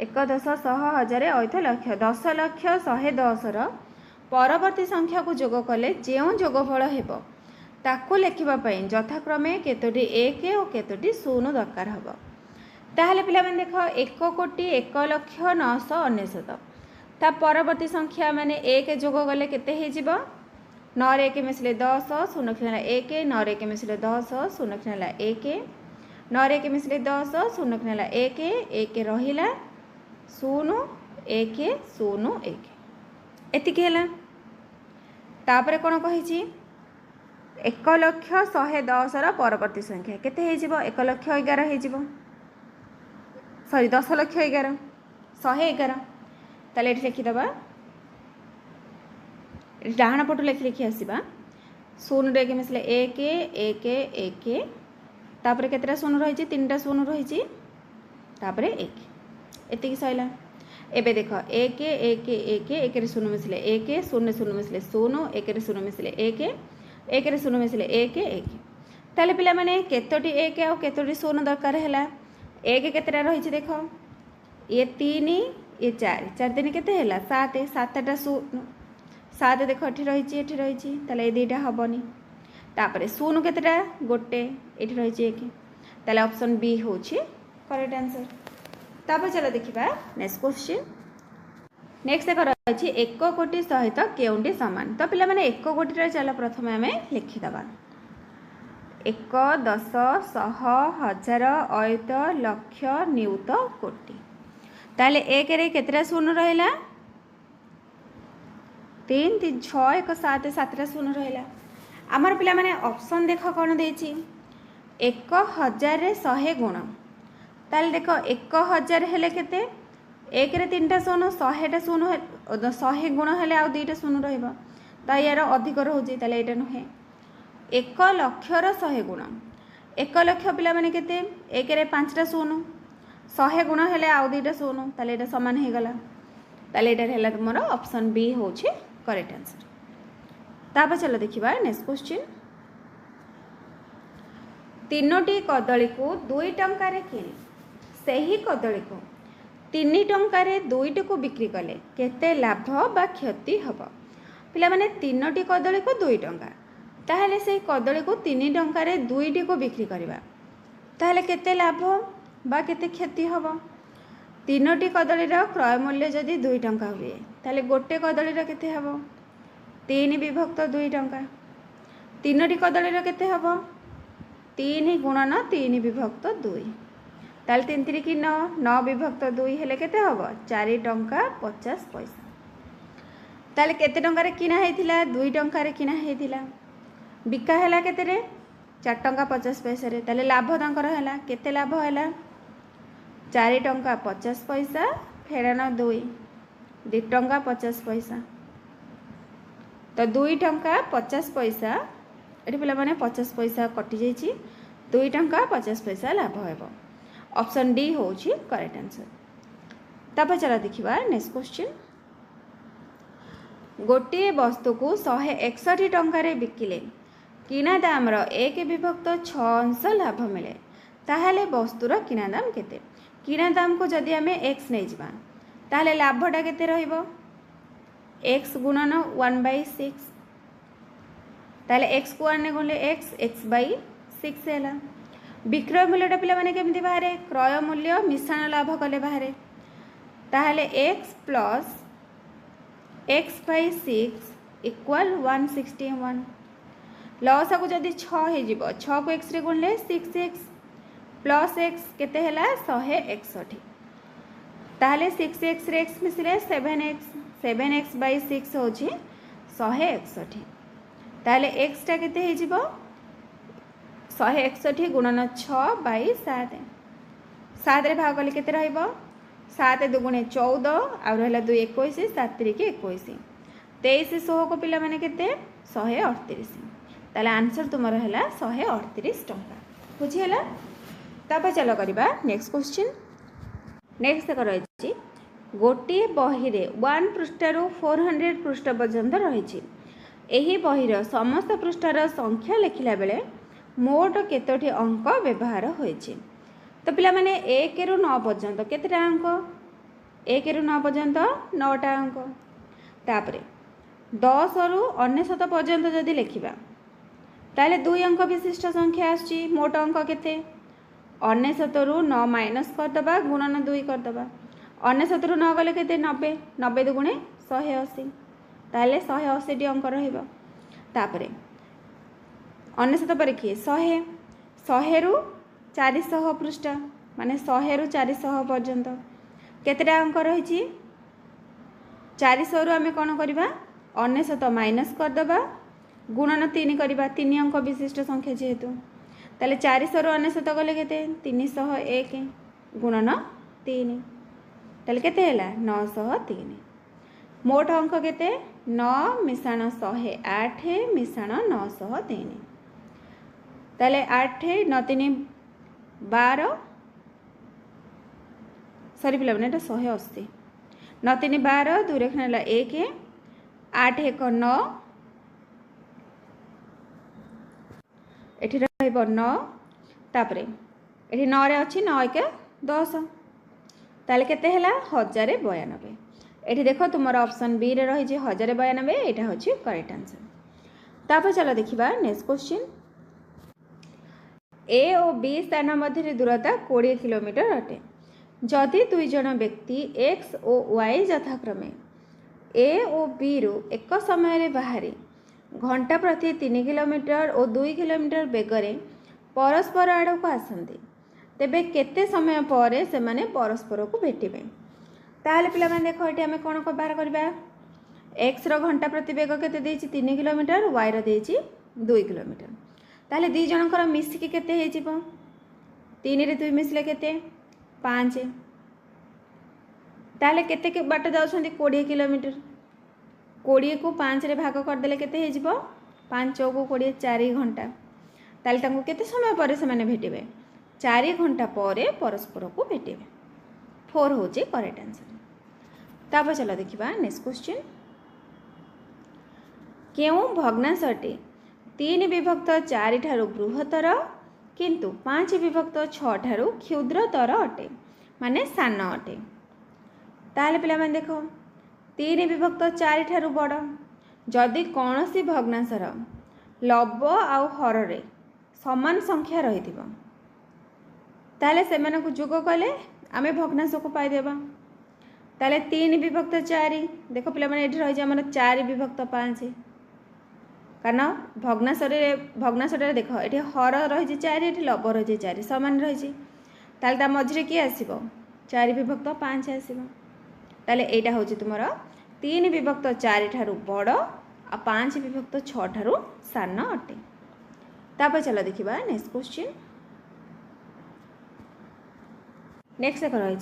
S1: 1,10,100,000 अयुत लक्ष 10,00,110 परवर्ती संख्या को जोग कले जो जोगफल हेबो ताकू लिखिबा पई यथाक्रमे केतोटी 1 और केतोटी 0 दरकार हबो ताहले पिला माने देखो 1,01,09,99 ता परवर्ती संख्या माने 1 जोग गले केते हे जिवो 9 रे 1 मिसले 10 0 खिला 1 9 रे 1 मिसले 10 0 खिला 1 9 रे 1 मिसले 10 0 खिला 1 1 रहिला 0 1 0 1 एति केला तापरे कोन कहिछि 1,00,110 रा परवर्ती संख्या केते हे जिवो 1,11,000 हे जिवो सॉरी 10,11,000 111 ताले एठी लिखि दबा डाहाण पटु लिखि लिखि आसीबा 0 रे 1 मिसले 1 1 1 तापरे केतेटा 0 रहिछि 3टा 0 रहिछि तापरे 1 एतिकी सइला एबे देखो 1 1 1 1 रे 0 मिसले 1 0 0 मिसले 0 1 रे 0 मिसले 1 1 रे 0 मिसले 1 1 ताले पिला माने केतोटी 1 और केतोटी 0 दरकार हैला 1 केतेटा रहिछि देखो ये 3 ये 4 4 दिन केते हैला 7 7टा 7 देखो एठी रहिछि ताले ए दुईटा हबनी तापरे 0 केतेटा गोटे एठी रहिछि 1 ताले ऑप्शन बी होछि करेक्ट आंसर। तापर चलो देखिबा नेक्स्ट क्वेश्चन नेक्स्ट देखो रहिछि 1 कोटी सहित केउंडी समान तो पिला माने 1 कोटी रे चलो प्रथमे हमें लिखि दबा 1 10 100 1000 अयुत लक्ष नियुत कोटी ताले 1 रे केतेटा 0 रहिला 3 3 6 1 7 7टा 0 रहिला आमर पिला माने ऑप्शन देखो कोन देछि 1000 रे 100 गुण ताले देखो 1000 हेले केते 1 रे 3टा 0 100टा 0 100 गुण हेले आ 2टा 0 रहइबो त यार अधिक रहउछि ताले एटा नहे 1 लक्ष रो 100 गुण 1 लक्ष पिला माने केते 1 रे 5टा 0 100 गुण हेले आ 2टा 0 ताले एटा समान हे गला ताले एटा हैला तुमरो ऑप्शन बी होछि करेक्ट आंसर। तापर चलो देखिबा नेक्स्ट क्वेश्चन 3टी कदली को 2 टंका रे किनि सही कदली को 3 टंका रे 2टी को बिक्री कले केते लाभ बा क्षति हबो पिला माने 3टी कदली को 2 टंका ताहले से कदली को 3 टंका रे 2टी को बिक्री करबा ताहले केते लाभ बा केते क्षति हबो तीनोटी कदलीर क्रय मूल्य जदि 2 टंका हुए ताले गोटे कदलीर केते हबो 3 विभक्त 2 टंका। तीनोटी कदलीर केते हबो 3 गुणन 3 विभक्त 2 ताले 3 3 की 9 9 विभक्त 2 हेले केते हबो 4 टंका 50 पैसा। ताले केते टंका रे किना हेतिला 2 टंका रे किना हेतिला बिका हैला केते रे 4 टंका 50 पैसा रे। ताले लाभ तांकर हैला केते लाभ हैला 4 टंका 50 पैसा फेड़ान 2 2 टंका 50 पैसा। तो 2 टंका 50 पैसा ये पे मैंने 50 पैसा कटि जाइए 2 टंका 50 पैसा लाभ हेब। ऑप्शन डी हूँ करेक्ट आंसर। तापर चला देखा नेक्स्ट क्वेश्चन। गोटे वस्तु को 161 टंकार बिकिले किना दाम 1 विभक्त 6 अंश लाभ मिले ताहले वस्तुर किना दाम केते। किना दाम को जदि आम एक्स नहीं जावा ताहले लाभटा केते रहिबो एक्स गुणन 1/6 ताहले एक्स को 1 गुणले x/6 हैला। विक्रय मूल्यटा पिला माने केमती बाहर क्रय मूल्य मिश्रण लाभ कले बाहर ताहले x plus x/6 equal 161। Loss को जदि 6 हो 6 को x रे गुणले 6x प्लस x केते हैला 161 ताहले 6x रे x मिसले 7x 7x/6 होची 161 ताहले x टा केते हे जिवो 161 गुणन 6/7 7 रे भाग कले केते रहइबो 7 दुगुणे 14 आ रहला 2 21 7 3 के 21 23 100 को पिला माने केते 138 ताले आंसर तुमर हैला 138 टंका बुझी हैला। तब चलो करिबा नेक्स्ट क्वेश्चन। नेक्स्ट रही गोटे बही रे 1 पृष्ठार 400 पृष्ठ पर्यंत रही एही बहीर समस्त पृष्ठार संख्या लिखिला बेले मोट केतोटी अंक व्यवहार होइछि। तो पिला माने 1 रु 9 पर्यंत केतेटा अंक 1 रु 9 पर्यंत 9टा अंक। तापरे 10 रु 99 पर्यंत जदि लिखिबा ताले 2 अंक विशिष्ट संख्या आछि मोट अंक केते 99 रु 9 माइनस करदबा गुणन 2 करदबा 99 रु 9 गले केते 90 90 दुगुणे 180 ताले 180 टी अंक रहिबो। तापरे 99 पर किए 100 रु 400 पृष्ठ माने 100 रु 400 पर्यंत केतेटा अंक रही 400 रु आमे कोन करबा 99 माइनस करदबा गुणन 3 करबा 3 अंक विशिष्ट संख्या जेहेतु ताले 400 रु 99 गले केते 301 गुणन 3 ताले केते हैला 903 मोट अंक केते 9 मिश्रण 108 मिश्रण 903 ताले 8 9 3 12 सॉरी पिला माने 180 9 3 12 2 रेखना 1 8 1 9 एठी रहइबो 9 तापरे एठी 9 रे अछि 9 1 10 ताले केते हैला 1092 एठी देखो तुमर ऑप्शन बी रे रही 1092 एटा होछि करेक्ट आंसर। तापर चलो देखिबा नेक्स्ट क्वेश्चन। ए और बी स्थान मध्य दूरता 20 किलोमीटर अटे जदि 2 जन व्यक्ति एक्स और वाई यथाक्रमे ए और बी रु एक समय रे बाहरी घंटा प्रति 3 किलोमीटर और 2 किलोमीटर बेगरे परस्पर आड़ को आसती तेबे केते समय पर से माने परस्पर को भेटिबे ताहले पिला माने देखो एटी हमें कोन को बाहर करबा एक्स रो घंटा प्रति बेग केते देछि 3 किलोमीटर वाई रो देछि 2 किलोमीटर ताहले दी जनकर मिसिकी केते हे जिवो 3 रे 2 मिसले केते 5 ताहले केते के बाट जाउछंती 20 किलोमीटर 20 को 5 रे भाग कर देले केते हे जिवो 5 को 20 4 घंटा ताले तांको केते समय पर से माने भेटिबे 4 घंटा पर परस्पर को भेटिबे 4 होचे करेक्ट आंसर। तापर चलो देखिबा नेक्स्ट क्वेश्चन। केउ भग्नांशटी 3 विभक्त 4 ठारू बृहत्तर किंतु 5 विभक्त 6 ठारू क्षुद्रतर अटे माने सान अटे ताले पिला माने देखो 3 विभक्त 4 ठारू बड़ जदि कौनसी भग्नांशर लब आउ हर रे समान संख्या रही ताले सेमानकु जोग कले आम भग्नांश को पाईदेवा ताले 3 विभक्त 4 देख पे ये रही आम 4 विभक्त 5 कारण भग्नांशटे देख ये हर रही 4 ये लब रही 4 सामान रही ताले मझे किए आसो 4 विभक्त 5 आसो ताले यहाँ हूँ तुम 3 विभक्त 4 ठारू बड़ आ 5 विभक्त 6 ठारू सान अटे। तापर चलो देखा नेक्स्ट क्वेश्चन। नेक्स्ट देख रही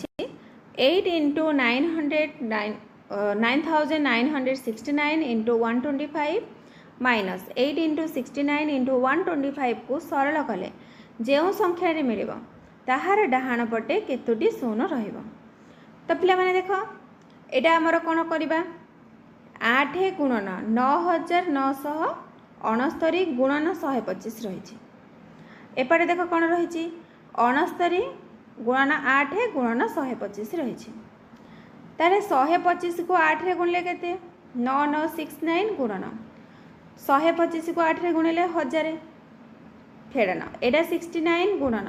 S1: 8 into 9969 into 125 minus 8 into 69 into 125 को सरल कले जो संख्या मिल ताहार डाहाण पटे केतोटी शून्य रहिबो। तो पिला माने देखो एटा हमर कोन करबा 8 गुणन 9969 गुणन 125 रही एपटे देख कौन रही 69 गुणन 8 गुणन 125 रही तारे 125 को 8 रे गुणले केते 9969 गुणन 125 को 8 रे गुणले 1000 फेड़न एटा 69 गुणन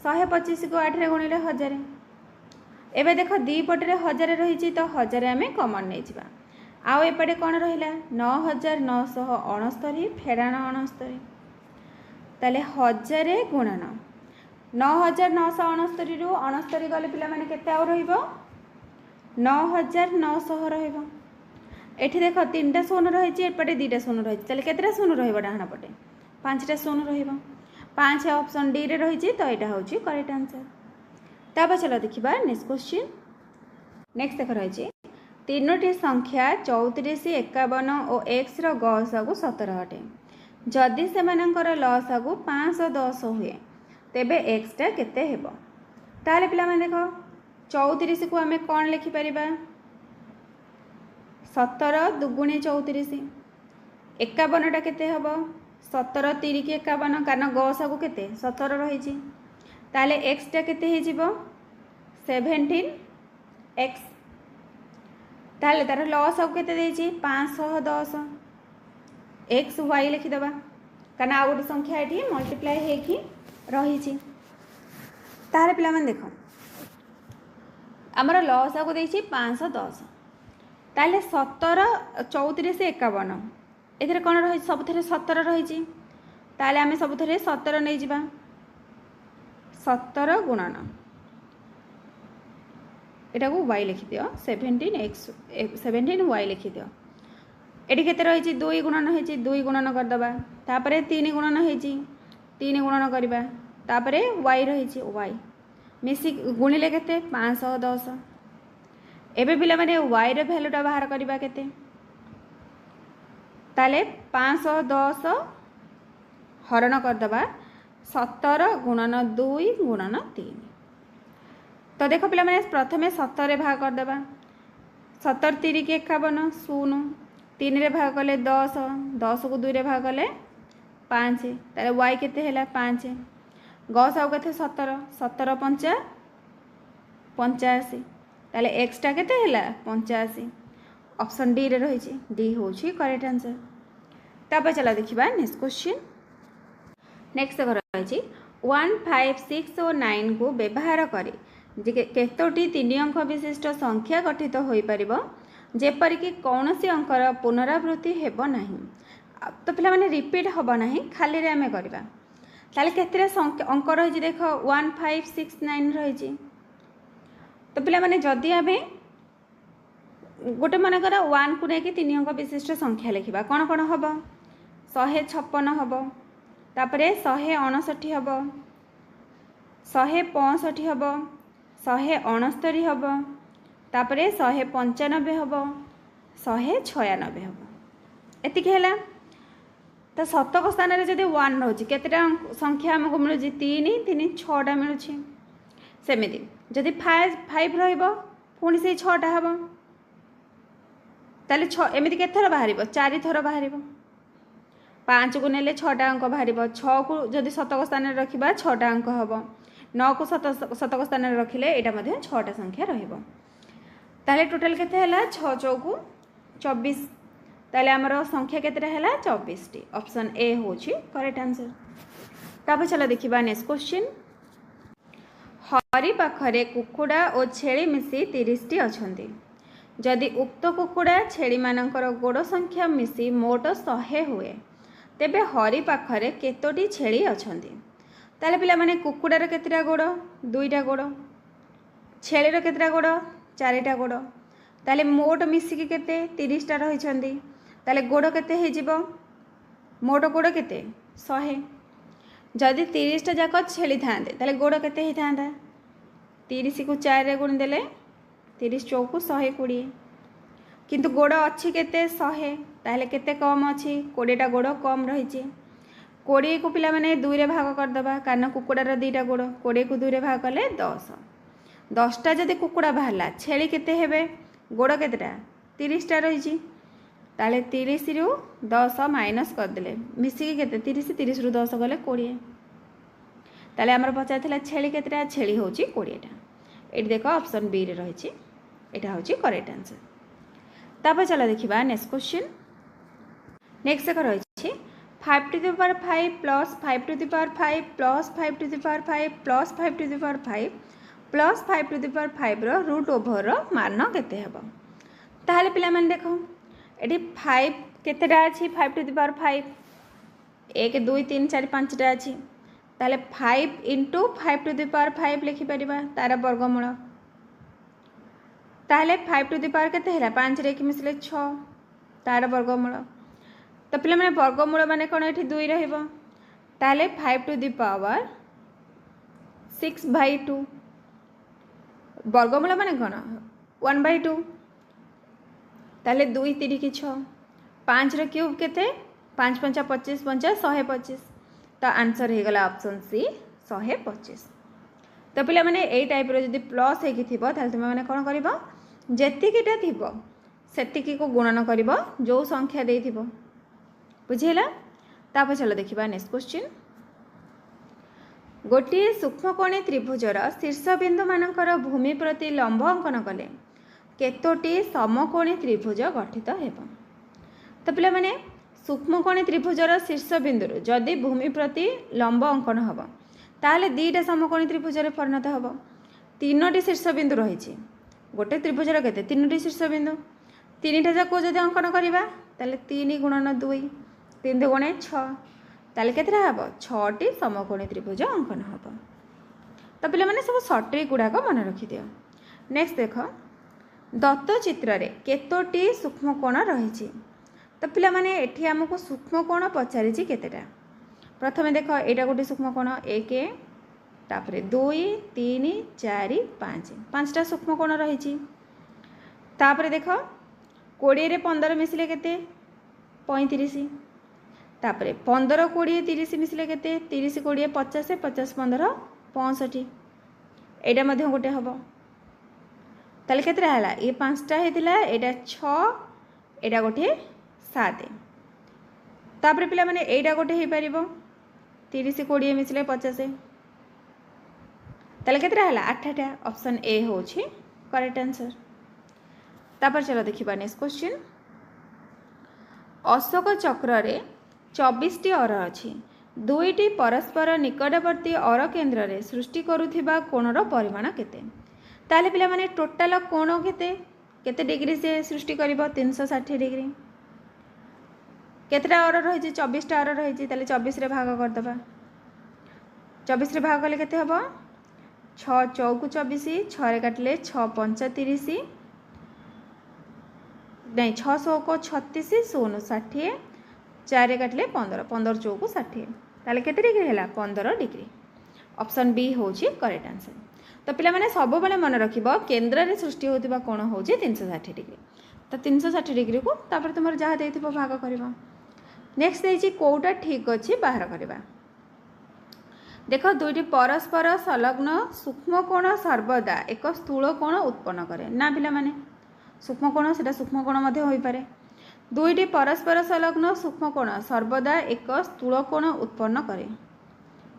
S1: 125 को 8 रे गुणले 1000 एबे देख दी पटे 1000 रही तो 1000 आम कमन नहीं जा आउ एपटे कौन रहा 9969 फेड़ाण 69 ताले 1000 गुणन 9969 रु 69 गले पिला माने केते आउ रहिबो 9900 रहिबो। एठी देख 3टा शून्य रही एपटे 2टा शून्य रही ताले केतेटा शून्य रहिबो डाहाण पटे 5टा शून्य रहिबो 5 ऑप्शन डी रे रही तो यहाँ हूँ करेक्ट आंसर। तापर चलो देखा नेक्स्ट क्वेश्चन। नेक्स्ट देख रही 3टी संख्या 34 51 और एक्स गसागु 17 अटे जदि से लसागु 510 हुए तेबे एक्सटा केते हेबो। ताले पिला माने देखो 34 को आम कौन लिखिपर 17 दुगुणी 34 51टा केते हेबो 17 3 की 51 कारण गसागु केते 17 रही ताले एक्सटा केते हे जिवो 17 एक्स ताले तार लसागु केते देछि 510 एक्स वाई लिखिदेबा कारण आ गोटे संख्या ये मल्टीप्लाई होगी रही तार पिला माने देख आमर लसागु देछि 510 ताले 17 34 51 एथरे कौन रही सब 17 रही ताले आम सब 17 नहीं जा 17 गुणन एटा को y लिखि दियो 17 y लिखि दियो एटी केते रही 2 गुणन होइछि 2 गुणन कर दबा तापरे 3 गुणन होइछि 3 गुणन करबा तापरे y रही y मिसी गुणिले केते 510 एबे पिला माने y रे वैल्यूटा बाहर करबा केते ताले 510 हरण कर दबा 17 गुणन 2 गुणन 3 तो देखो पिला माने प्रथमे 17 रे भाग कर देबा 17 3 की 51 0 3 रे भाग कले 10 10 को 2 रे भाग कले 5 ताले y केते हैला 5 गस आउ केते 17 17 5 85 ताले x टा केते हैला 85 ऑप्शन डी रे रही डी होची करेक्ट आंसर। तापर चला देखिबा नेक्स्ट क्वेश्चन। नेक्स्ट रही 1 5 6 और 9 को व्यवहार करी केतोटी 3 अंक विशिष्ट संख्या गठित हो पारिबो जेपरिक कौन सी अंकर पुनरावृत्ति हेबो नहीं तो पिला माने रिपीट होबो नहीं खाली रे आमे करबा ताले केतरे अंक रही देख 1 5 6 9 रही तो पिला माने जदि आमे गोटे मन कर 1 को लेकिन 3 अंक विशिष्ट संख्या लिखा कौन कौन हम 156 हम तापरे 159 हम 165 हम 169 हम तापरे 195 हम 196 हम एतिक है तो शतक स्थान में जब 1 रोचे केतेटा संख्या आमको मिलूँ 3 3 6टा मिलूँ सेमती जदि 5 पुणी से 6टा हम ताले एमती के थर बाहर 4 थर बाहर 5 को नेले 6टा अंक बाहर 6 को जदि शतक स्थान में रखा 6टा अंक हम 9 को शतक स्थान में रखिले यहाँ 6टा संख्या ताले टोटाल केते हैला 6 चौकु 24 ताले आमर संख्या केतेटा हैला 24 टी ऑप्शन ए होची करेक्ट आंसर। तापर चला देखिबा नेक्स्ट क्वेश्चन। हरि पाखरे कुकुड़ा और छेली मिसी 30टी अछंती। जदि उक्त कुकुड़ा छेली मानकर गोड़ संख्या मिसी मोट 100 हुए तेबे हरि पाखरे केतोटी छेली अछंती। ताले पिला माने कुकुड़ार केतेटा गोड़ 2टा गोड़, छेलीर केतेटा गोड़ 4टा गोड़, ताले मोट मिसिकी केते 30टा रहिछंती। ताले गोड़ केते हे जिवो, मोट गोड़ केते 100। जदि 30टा जाक छेली थांते ताले गोड़ केते हे थांता, 30 को 4 रे गुण देले 30 चौकु 120, किंतु गोड़ अच्छी केते 100, ताले केते कम अच्छी 20टा गोड़ कम रही। 20 को पिला माने 2 रे भाग करदबा, कारण कुकुड़ार 2टा गोड़, 20 को 2 रे भाग कले 10। 10टा जदि कुकुड़ा बाहरला छेली केते हेबे, गोड़ केतेटा 30टा रही, ताले 30 रु 10 माइनस करदेले मिसिकी केते 30 रु 10 गले 20। ताले हमर पचार छेली केतेटा, छेली होची 20टा। एटी देख ऑप्शन बी रे रही, एटा होची करेक्ट आंसर। तापर चला देखिबा नेक्स्ट क्वेश्चन। नेक्स्ट एक रही 5 to the power 5 plus 5 to the power 5 plus 5 to the power 5 plus 5 to the power 5 plus 5 to the power 5 रो रूट ओवर रो मान केते हेबो। ताहले पिला माने देखो एटी 5 केतेटा अछि, 5 टू द पावर 5 1 2 3 4 5टा अछि। ताहले 5 इंटू 5 टू द पावर 5 लिखि परिबा तार वर्गमूल। ताहले 5 टू द पावर केते हैला 5 रे कि मिसले 6 तार वर्गमूल। तो पिला माने वर्गमूल माने कोन एठी 2 रहइबो, ताहले 5 टू द पावर 6/2 वर्गमूल माने कोन 1/2, ताहले 2 3 की 6, 5 रो क्यूब केते 5 5 25 5 125। तो आंसर हो गला ऑप्शन सी 125। तो पिला माने ए टाइप रो जदी प्लस हे कि थिबो ताले तुम माने कोन करबो, जेतिकीटा थिबो सेतिकी को गुणन करबो जो संख्या देई थिबो, बुझिला। तापर चलो देखिबा नेक्स्ट क्वेश्चन। गोटे सूक्ष्मकोणी त्रिभुजर शीर्ष बिंदु मानकर भूमि प्रति लंब अंकन कले केतोटी समकोणी त्रिभुज गठित हेबो। तो पिला माने सूक्ष्मकोणी त्रिभुजर शीर्ष बिंदु जदि भूमि प्रति लंब अंकन हम ताहले 2टा समकोणी त्रिभुज परिणत हम। 3टी शीर्ष बिंदु रही, गोटे त्रिभुजर केते 3टी शीर्ष बिंदु, 3टा जाक जदि अंकन करबा ताहले 3 गुणन 2 3 2 6, ताहले केतेटा हबो 6टी समकोणी त्रिभुज अंकन हम। तो पिला माने सब शॉर्ट ट्रिक गुडाक मन रखि दियो। नेक्स्ट देख दत्त चित्र रे केतोटी सूक्ष्मकोण रही। तो पिला माने एठी हमको सूक्ष्मकोण पचारिछि केतेटा। प्रथमे देख एटा गोटे सूक्ष्मकोण 1 तापरे 2 3 4 5 5टा सूक्ष्मकोण रही। तापरे देख 20 रे 15 मिसले केते 35, तापरे 15 20 30 मिसले केते 30 20 50 50 15 65, एटा मध्य गोटे हबो। ताले केतेटा हला ये 5टा हेतिला, एटा 6 एटा गोटे 7। तापरे पिला माने एटा गोटे हे परिबो 30 20 मिसले 50, ताले केतेटा हला 8टा। ऑप्शन ए होछि करेक्ट आंसर। तापर चलो देखिबा नेक्स्ट क्वेश्चन। अशोक चक्र रे 24टी अर अछि, 2टी परस्पर निकटवर्ती अर केंद्र रे सृष्टि करुथिबा कोणर परिमाण केते। ताले पिला माने टोटल कोण केते केते डिग्री से सृष्टि करिवो 360 डिग्री। केतेटा अर रही 24टा अर रही, ताले 24 रे भाग कर दबा। 24 रे भाग कले केते हबो 6 चौकु 24, 6 रे काटले 6 5 30 नहीं 600 को 36 0 60, 4 रे काटले 15 15 चौकु 60, ताले केते डिग्री हैला 15 डिग्री। ऑप्शन बी होची करेक्ट आंसर। तो पिला माने सब बेले मन रखिबो केंद्र रे सृष्टि होतिबा कोण होची 360 डिग्री। तो 360 डिग्री को तापर तुमर जहा देथिबो भाग करबो। नेक्स्ट देछि कोउटा ठीक अछि बाहर करबा। देखो 2टी परस्पर संलग्न सूक्ष्म कोण सर्वदा एक स्थूल कोण उत्पन्न करे ना पिला माने सूक्ष्म कोण सेटा सूक्ष्म कोण मध्ये होई पारे। 2टी परस्पर संलग्न सूक्ष्म कोण सर्वदा एक स्थूल कोण उत्पन्न करे।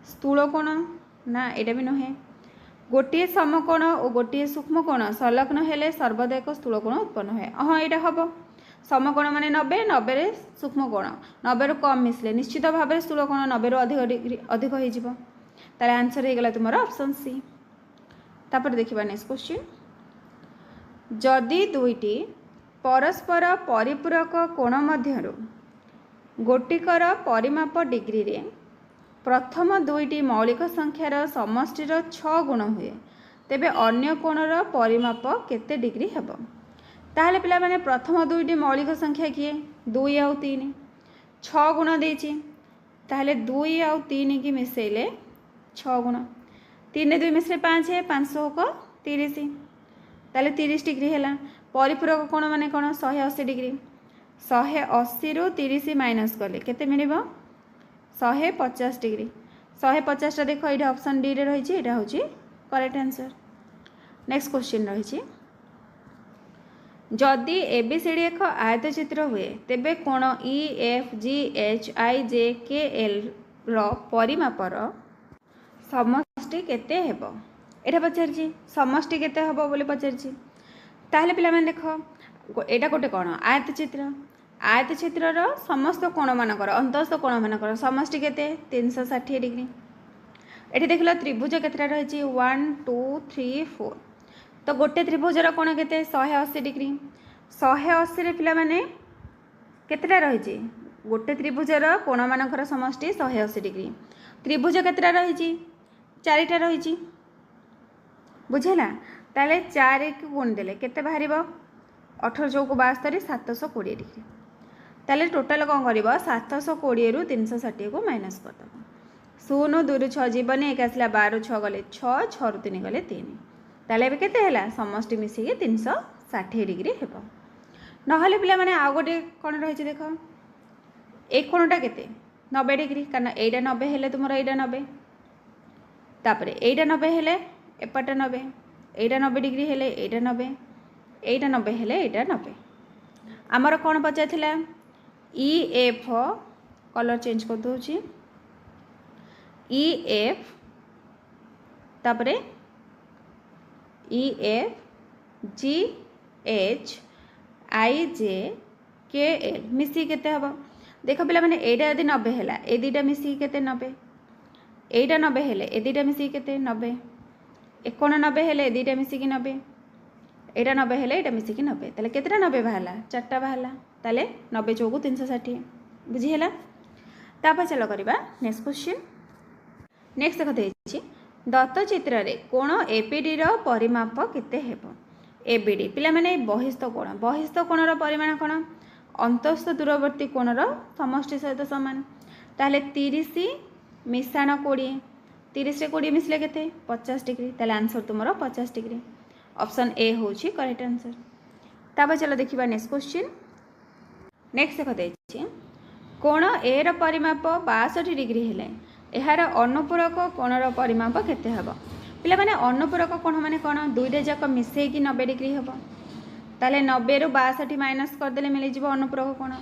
S1: स्थूल कोण ना एटा भी नहे। गोटे समकोण और गोटे सूक्ष्म कोण संलग्न हेले सर्वदा एक स्थूल कोण उत्पन्न होए। हाँ एटा हबो समकोण माने 90 90 रे सूक्ष्म कोण 90 रु कम मिसले निश्चित भाव में स्थूल कोण 90 रु अधिक डिग्री अधिक हो जिवो। ताले आंसर हे गला तुमरो ऑप्शन सी। तापर देखिबा नेक्स्ट क्वेश्चन जदि दुईटी परस्पर परिपूरक कोण मध्यरु गोटिकर परिमाप डिग्री रे प्रथम दुईटी मौलिक संख्यार समष्टिर 6 गुण हुए तेबे अन्य कोणर परिमाप केते डिग्री हेबो। ताहले पिला माने प्रथम दुईटी मौलिक संख्या किए 2 आउ 3 6 गुण देछि ताहले 2 आउ 3 की मिसेले 6 गुण 3 2 मिसले 5 है 500 को 30 ताहले 30 डिग्री हैला। परिपूरक कोण माने कोण 180 डिग्री 180 रु 30 माइनस कले केते मिलिबो 150 डिग्री 150 टा देखो ये ऑप्शन डी रे रही है हूँ करेक्ट आंसर। नेक्स्ट क्वेश्चन रही जदि एबीसीडी एक आयत चित्र हुए तेबे कोण E F G H I जे के एल रो परिमापर समष्टि केते हेबो एटा पचारछि समष्टि केते हेबो बोली पचारछि। ताहले पिला माने देखो एटा गोटे कोण आयत चित्रर समस्त कोण मानकर अंतस्थ कोण मानकर समष्टि केते 360 डिग्री। एठी देखलो त्रिभुज केतेटा रही 1 2 3 4 तो गोटे त्रिभुजर कोण केते 180 डिग्री 180 रे पिला माने केतेटा रही गोटे त्रिभुजर कोण मानकर समष्टि 180 डिग्री त्रिभुज केतेटा रही 4टा रही बुझेला ताले 4 को गुण देले केते बाहरिबो 18 चौको 72 720 डिग्री ताले टोटल कौन कर 720 रु 360 को माइनस करदेव 0 2 6 जीवन एक आसला 12 6 गले 6 6 रु 3 गले 3 ताले एबे केते हैला समष्टि मिसिके 360 डिग्री हेबो। नहले पिला माने आ गोटे कोन रही देख एक कोणटा केते 90 डिग्री कारण एटा 90 हेले तुमर एटा 90 तापरे एटा 90 हेले एपटा 90 एटा 90 डिग्री हेले एटा 90 एटा 90 हेले एटा 90 आमर कौन पचार ई एफ कलर चेंज कर दूची ई एफ तापरे E F G H I जे के एल मिसी केते हबो देख पिला माने एटा यदि 90 हैला ए दुईटा मिसी केते 90 एटा 90 हेले ए दुईटा मिसी केते 90 91 हेले ए दुईटा मिसी 90 एटा 90 हेले एटा मिसी 90 ताले केतेटा 90 बाहला 4टा बाहला ताले 90 चौको 360 बुझी हैला। तापर चलो करिबा नेक्स्ट क्वेश्चन। नेक्स्ट देखते छी दत्त चित्र रे कोण एबीडी रो परिमाप केते हेबो। एबीडी पिला माने बहिस्थ कोणर परिमाण कोण अंतस्थ दूरवर्ती कोणर समष्टि सहित समान ताले 30 मिशाण 20 30 रे 20 मिसले केते 50 डिग्री ताले आंसर तुमरो 50 डिग्री ऑप्शन ए होची करेक्ट आंसर। तापर चलो देखिबा नेक्स्ट क्वेश्चन। नेक्स्ट देखते छी कोण ए रो परिमाप 62 डिग्री हेले एहार अनुपूरक कोणर परिमाप केते हेबो। पिला माने अनुपूरक कोण माने कोण दुईटा जाक मिसई की 90 डिग्री हेबो ताले 90 रु 62 माइनस कर देले मिली जिवो अनुपूरक कोण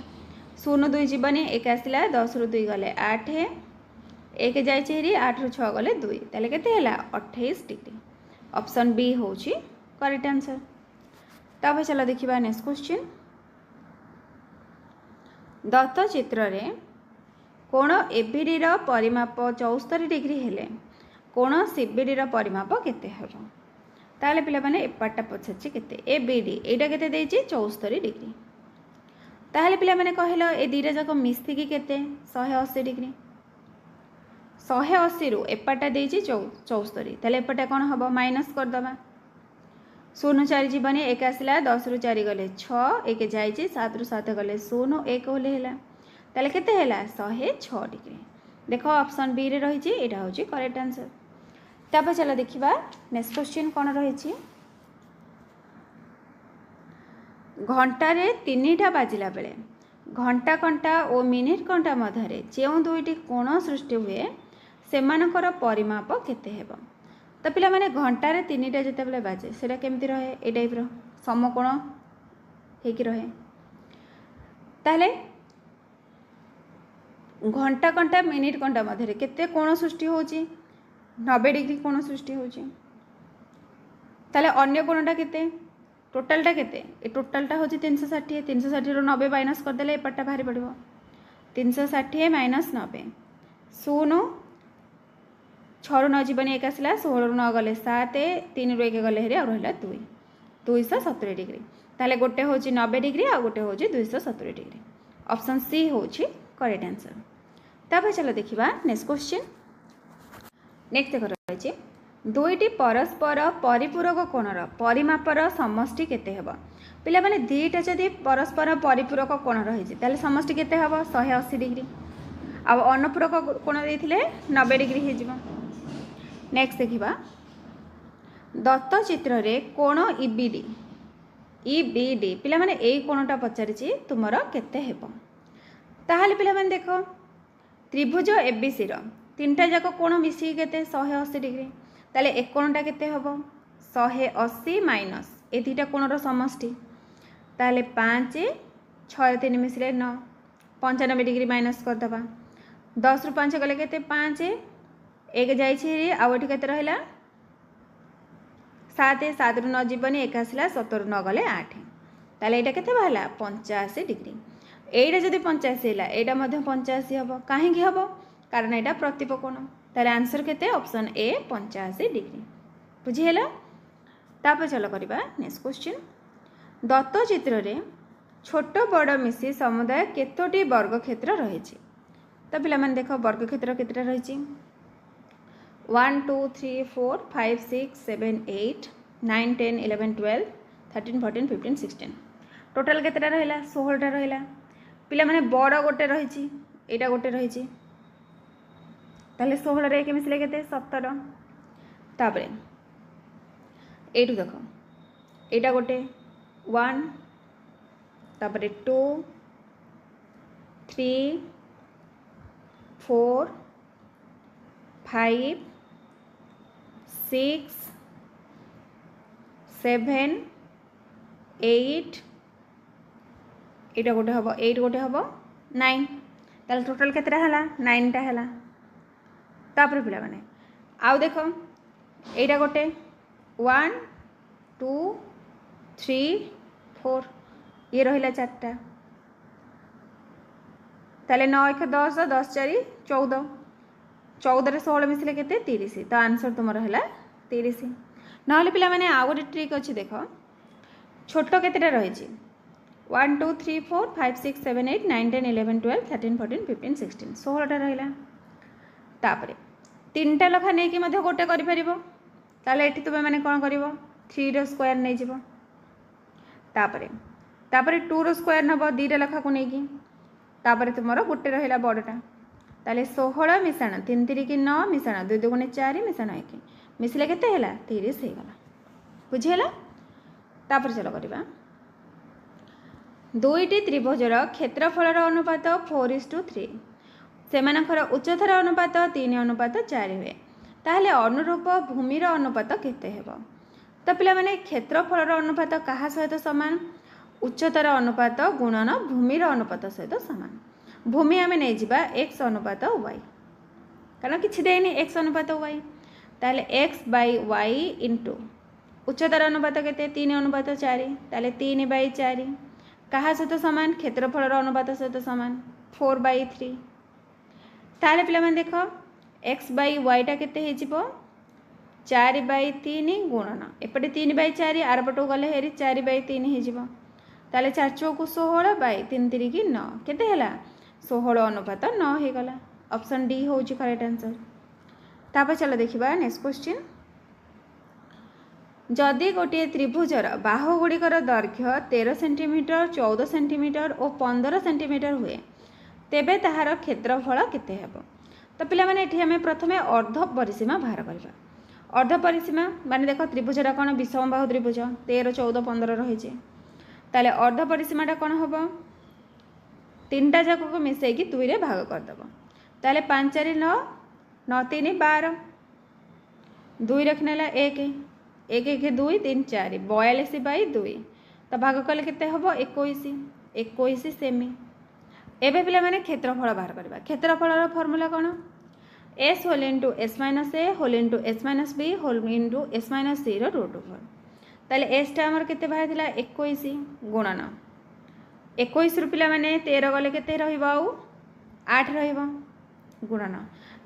S1: 0 2 जीवनी एक आसला 10 रु 2 गले 8 एक जाइछेरी 8 रु 6 गले 2 ताले केते हैला 28 डिग्री ऑप्शन बी होची करेक्ट आंसर। तब चलो देखिबा नेक्स्ट क्वेश्चन। दत्त चित्र रे कोण एबीडी रो परिमाप 74 डिग्री हेले कोण सीबीडी रो परिमाप केते हेबो। ताले पिला माने एपाटा पछछि केते एबीडी एटा केते देछि 74 डिग्री ताले पिला माने कहलो ए दीटा जाक मिस्ती की केते 180 डिग्री 180 रु एपाटा देछि 74 ताले एपाटा कोन हबो माइनस कर दबा 0 4 जीवनी एक आसला 10 रु 4 गले 6 एक जाइछि 7 रु 7 गले 0 1 होले हैला ताले केते हैला 106 डिग्री देखो ऑप्शन बी रे रही एटा होची करेक्ट आंसर। तब चलो देखिबा नेक्स्ट क्वेश्चन कोन रही घंटा रे 3टा बाजिला बेले घंटा कंटा और मिनिट कंटा मध्य जो दुईटी कोण सृष्टि हुए सेमानकर परिमाप केते हेबो। तो पिला माने घंटा रे 3टा जते बेले बाजे सेटा केमती रहे ए टाइप रो समकोण हेकी रहे ताले घंटा कंटा मिनिट कंटा मध्य केते कोण सृष्टि होची 90 डिग्री कोण सृष्टि होची ताले अन्य कोणटा केते टोटालटा केते ए टोटालटा होची 360 360 रो 90 माइनस कर देले एपटा बाहरी पड़िबो 360 माइनस 90 0 छू न जीवन एक आसला 16 रु 9 गले 7 3 रु 1 गले हेरी आ रहा 2 270 डिग्री ताले गोटे हूँ 90 डिग्री आ गोटे हूँ 270 डिग्री ऑप्शन सी हूँ करेक्ट आंसर। तापर चलो देखिबा नेक्स्ट क्वेश्चन। नेक्स्ट देख रही दुईटी परस्पर परिपूरक कोणर परिमापर समष्टि केते हेबो पिला माने दुईटा जदि परस्पर परिपूरक कोण रही ताले समष्टि केते हेबो 180 डिग्री आ अनुपूरक कोण देथिले 90 डिग्री हे जिवो। नेक्स्ट देखिबा दत्त चित्र रे कोण ईबीडी पिला माने एई कोणटा पचारिछि तुमर केते हेबो ताहाले पिला माने देखो त्रिभुज एबीसी रो तीनटा जाक कोण मिसी केते 180 डिग्री ताले एक कोणटा केते हेबो 180 माइनस ए दुईटा कोणर समष्टि ताले 5 6 3 मिसले 9 95 डिग्री माइनस कर दबा 10 रु 5 गले केते 5 एक जाइछि आ एठी केते रहला 7 7 रु 9 जीवनी एक आसला 17 रु 9 गले 8 ताले एटा केते बाहला 85 डिग्री एटा जदि 85 हैला एटा मध्ये 85 हबो काहे कि हबो कारण एटा प्रतिप कोण ताले आंसर केते ऑप्शन ए 85 डिग्री बुझी हैला। तापर चलो करिबा नेक्स्ट क्वेश्चन। दत्त चित्र रे छोट बड़ मिसी समुदाय केतोटी वर्ग क्षेत्र रहिछि तो पिला माने देखो वर्ग क्षेत्र केतेटा रहिछि 1 2 3 4 5 6 7 8 9 10 11 12 13 14 15 16 टोटल केतेटा रहिला 16 टा रहिला पिला माने बड़ गोटे रहिछि एटा गोटे रहिछि ताले 16 रे के मिसले केते 17 तापरे एटू देखो एटा गोटे 1 तापरे 2 3 4 5 6 7 8 एटा गोटे हम 8 गोटे हम 9 ताले टोटल केतेटा हला 9 टा हला तापर पिला माने आउ देखो एटा गोटे 1 2 3 4 ये रहिला 4टा ताले 9 1 10 10 4 14 14 रे 16 मिसले केते 30 तो आंसर तुम है 30 ना पिला माने आउ गोटे ट्रिक अच्छी देख छोट केतेटा रही 1 2 3 4 5 6 7 8 9 10 11 12 13 14 15 16 16टा रहा तापर 3टा लखा नहीं कि गोटे कर तुम मैंने कौन कर 3 रो स्क्वायर नहीं जीव तापर 2 रो स्क्वायर नब 2टा लखा को लेकिन तापर तुम गोटे रहा बड़टा ताले 16 मिशाण 3 3 की 9 मिशाण 2 2 4 मिशाण 1 मिसले केते हैला 30 हो गला बुझीला। तापर चलो करबा दुईटी त्रिभुजर क्षेत्रफल अनुपात 4:3 सेमानकर उच्चतार अनुपात 3:4 हुए ताहले अनुरूप भूमिर अनुपात केते हेबो तो पिला माने क्षेत्रफल अनुपात कहा सहित समान उच्चतार अनुपात गुणन भूमिर अनुपात सहित समान भूमि आम नहीं जावा x अनुपात y कारण किसी देनी x अनुपात y ताले x बाय y इंटू उच्चतार अनुपात केते 3:4 ताले 3/4 कहा सहित सामान क्षेत्रफल अनुपात सहित सामान 4/3 ताले पिला माने देखो x बाय y टा केते हे जिवो 4/3 गुणन एपटे 3/4 आर पटो गले हेरी 4/3 हे जिवो ताले 4 चौक 16 बाय 3 3 की 9 केते हैला 16 अनुपात 9 हो गला ऑप्शन डी हूँ करेक्ट आंसर। तापर चलो देखिबा नेक्स्ट क्वेश्चन जदि गोटे त्रिभुजर बाहु गुड़िकर दैर्घ्य 13 सेंटीमीटर 14 सेंटीमीटर और 15 सेंटीमीटर हुए तेबे ताहार क्षेत्रफल केते हेबो तो पिला माने एठी हमें प्रथमे अर्ध परिसीमा बाहर करबा अर्ध परिसीमा माने देखो त्रिभुजरा कोन विषम बाहु त्रिभुज 13 14 15 रही ताले अर्ध परिसीमाटा कोन हेबो 3टा जाक को मिसेकी 2 रे भाग करदब ताले 5 4 9 9 3 12 2 रखनेला 1 1 1 2 3 4 42/2 तो भाग कले केते हबो 21 21 सेमी। एबे पिला माने क्षेत्रफल बाहर करबा क्षेत्रफल फार्मूला कोन s whole into s minus a whole into s minus b whole into s minus c रो रूट ओवर ताले s टा हमर केते बाहर थिला 21 गुणन 21 रु पिला माने 13 गले केते रहइबो आउ 8 रहइबो गुणन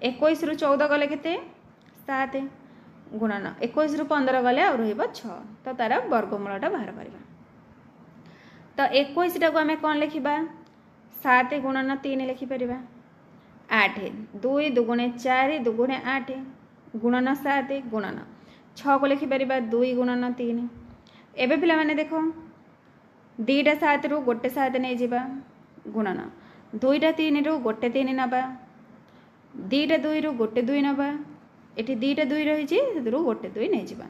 S1: 21 रु 14 गले केते 7 गुणन 21 रु 15 गले आ रहिब 6 तो तार वर्गमूलटा बाहर करबा। तो 21 टाको आम कौन लिखा 7 गुणन 3 लिखिपर 8 2 दुगुणे 4 दुगुणे 8 गुणन 7 गुणन 6 को लिखिपर 2 गुणन 3। एबे पिला माने देखो 2टा 7 रु गोटे 7 नहीं जावा गुणन 2टा 3 रु गोटे 3 नवा 2टा 2 रु गोटे 2 नवा ये 2टा 2 रही गोटे 2 नहीं जावा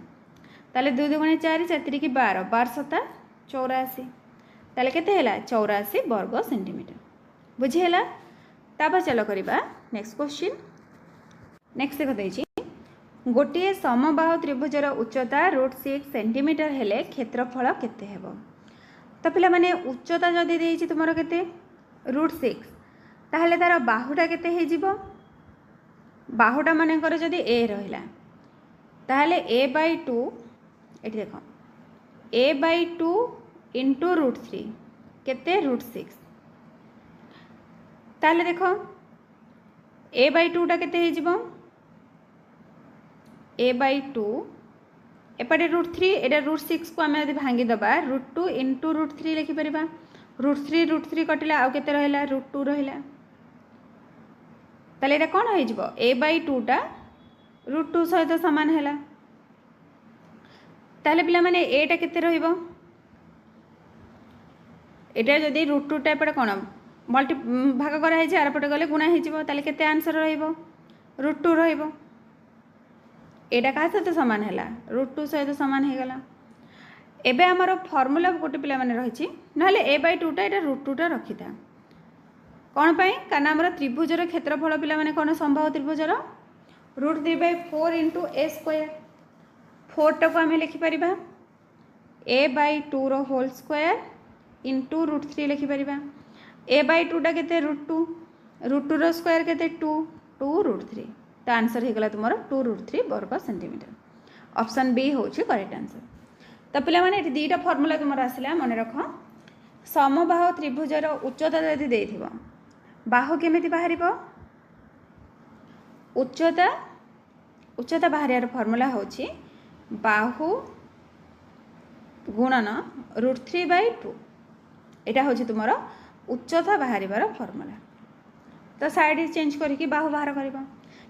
S1: ताले 2 दुगुणे 4 4 की 12 12 7 84 ताले केते हैला 84 वर्ग सेंटीमीटर बुझीला। तापर चलो करिबा नेक्स्ट क्वेश्चन। नेक्स्ट देखो गोटे समबाहु त्रिभुजर उच्चता √6 सेंटीमीटर हेले क्षेत्रफल केते हेबो। तो पिला माने उच्चता जदि देइछि तुमरो केते √6 ताहले तार बाहुटा केते हे जिवो बाहुटा मानेकर जदि a रहिला ताहले a/2 एठी देखो a/2 इंटू √3 केते √6 ताहले देखो a/2 टा केते हे जिवो a/2 एपटे √3 एटा √6 को आम यदि भांगी दबा √2 इंटू √3 लिखिपर √3 कटिला आउ केते रहिला √2 रहिला ताले एटा कोन होई जिवो a/2 टा √2 सहित समान हैला ताले पिला माने a टा केते रहिबो एटा जदि √2 टा एपटे कोन मल्टी भाग करा है आर पटे गले गुणा हो ताले केते आंसर रहिबो √2 रहिबो एटा का सहित सामान है √2 सहित सामान हो गला। एबे हमर फॉर्मूला गोटे पिला माने रहिछि नहले a/2 टा एटा √2 टा रखिता कोन पई कारण हमर त्रिभुजर क्षेत्रफल पिला माने कोन समबाहु त्रिभुजर √3/4 इंटू a स्क्वायर 4 टा को आम लिखि परिबा a/2 रो होल स्क्वायर इंटू √3 लिखि परिबा a/2 टा केते √2 रो स्क्वायर केते 2 √3 तो आंसर होगा तुम 2√3 वर्ग सेंटीमीटर ऑप्शन बी हूँ करेक्ट आंसर। तो पिला माने दुईटा फॉर्मूला तुम आसला मन रख समबाहु त्रिभुजर उच्चता यदि देथिबो बाहु केमिति बाहर उच्चता बाहर फॉर्मूला हूँ बाहु गुणन √3/2 यहाँ हूँ तुम उच्चता बाहर फॉर्मूला। तो साइड चेंज करके बाहु बाहर कर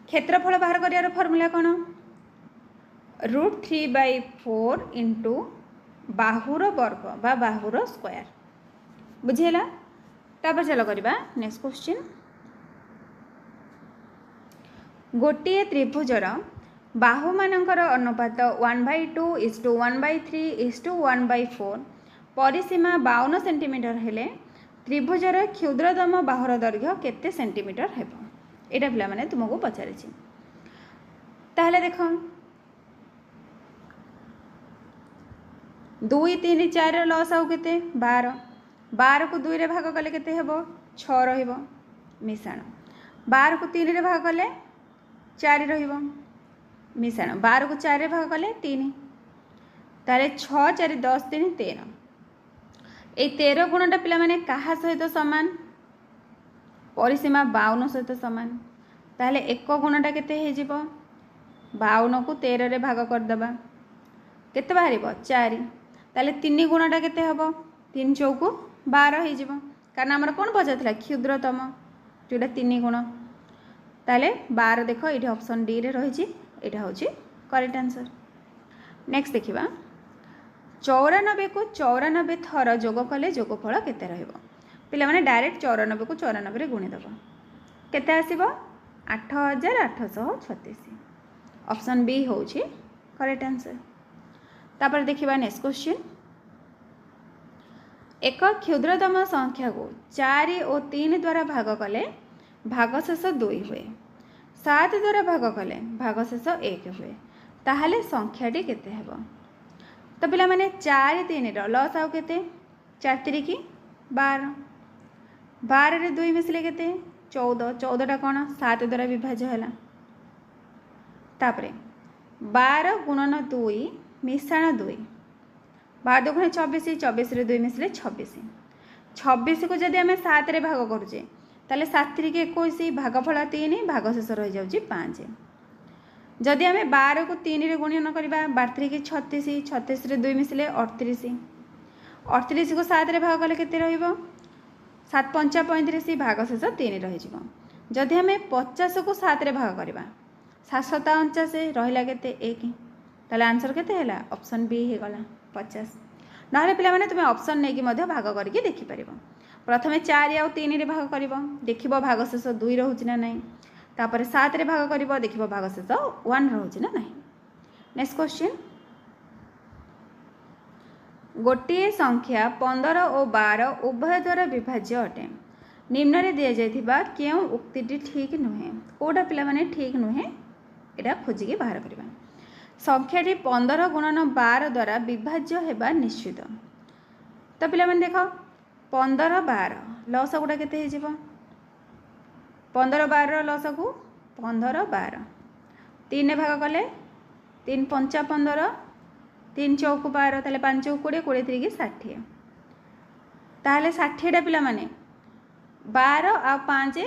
S1: क्षेत्रफल बाहर कर फॉर्मूला कौन √3/4 इंटू बाहुर वर्ग बा बाहुर स्क्वायर बुझेला। तापर चलो करबा नेक्स्ट क्वेश्चन। गोटे त्रिभुजर बाहु मानकर अनुपात 1/2 = 1/3 = 1/4 परिसीमा 52 सेंटीमीटर हेले त्रिभुजर क्षुद्रतम बाहुर दैर्घ्य केते सेंटीमीटर हेबो एटा पिला माने तुमको पचारिछि। ताहले देखो 2 3 4 लॉस आउ केते 12 को 2 रे भाग कले केते हेबो 6 रहिबो मिसाण 12 को 3 रे भाग कले 4 रहिबो मिसाण 12 को 4 रे भाग कले 3 ताले 6 4 10 3 13 ए 13 गुणटा पिला माने कहा सहित समान परिसीमा 52 सहित समान ताहले 1 गुणटा केते हे जिवो 52 को 13 रे भाग कर दबा केते बाहरिबो 4 ताहले 3 गुणटा केते हबो 3 चौको 12 हे जिवो कारण हमर कोन पचारथिला क्षुद्रतम जोटा 3 गुण ताहले 12 देखो एठी ऑप्शन डी रे रहिछि एटा होछि करेक्ट आंसर। नेक्स्ट देखिबा 94 को 94 थर जोग कले जोगफल केते रहइबो पिला माने डायरेक्ट 94 को 94 रे गुणी दबो केते आसीबो 8836 ऑप्शन बी होछि करेक्ट आंसर। तापर देखिबा नेक्स्ट क्वेश्चन। एक क्षुद्रतम संख्या को 4 और 3 द्वारा भाग कले भागशेष 2 हुए 7 द्वारा भाग कले भागशेष 1 हुए ताहले संख्याटी केते हेबो। तो पिला माने 4 3 रो लॉस आउ केते 4 3 की 12 12 रे 2 मिसले केते 14 14 टा कोन 7 द्वारा विभाज्य हैला तापरे 12 गुणन 2 मिसाण 2 12 गुणे 24 24 रे 2 मिसले 26 26 को जदि आमे 7 रे भाग करूचे ताले 7 3 की 21 भागफल 3 भागशेष रहि जाउची 5 जदि आम 12 को 3 रे गुणन करवा 12 की 36 36 रे 2 मिसिले 38 38 को 7 रे भाग कले केते रहइबो 7 पंचा 35 भाग शेष 3 रही। जदि आम 50 को 7 रे भाग करवा 7 7 49 रहिला केते 1 ताले आंसर केते हैला ऑप्शन बी हे गला 50। नहले पिला माने तुमे ऑप्शन नै कि मध्य भाग करके देखि परिबो। प्रथमे 4 आ 3 रे भाग करिवो देखिबो भाग शेष 2 रहउछि ना नहीं, तापर 7 रे भाग करिवो देखिबो भाग शेष 1 रहउछि ना नहीं। नेक्स्ट क्वेश्चन, गोटे संख्या 15 और 12 उभय द्वारा विभाज्य अटे। निम्न रे दिया जाइथिबा केउ उक्तिटी ठीक नुहे, कोडा पिला माने ठीक नुहे एटा खोजी के बाहर करबा। संख्याटी 15 गुणन 12 द्वारा विभाज्य हेबा निश्चित। तो पिला माने देखो 15 12 लस गुडा केते हे जिवो 15 12 लस को 15 12 3 ने भाग कले 3 पंचा 15 3 चौक 12 ताले 5 चौक 20 20 3 60 ताले 60 टा पिला माने 12 आ 5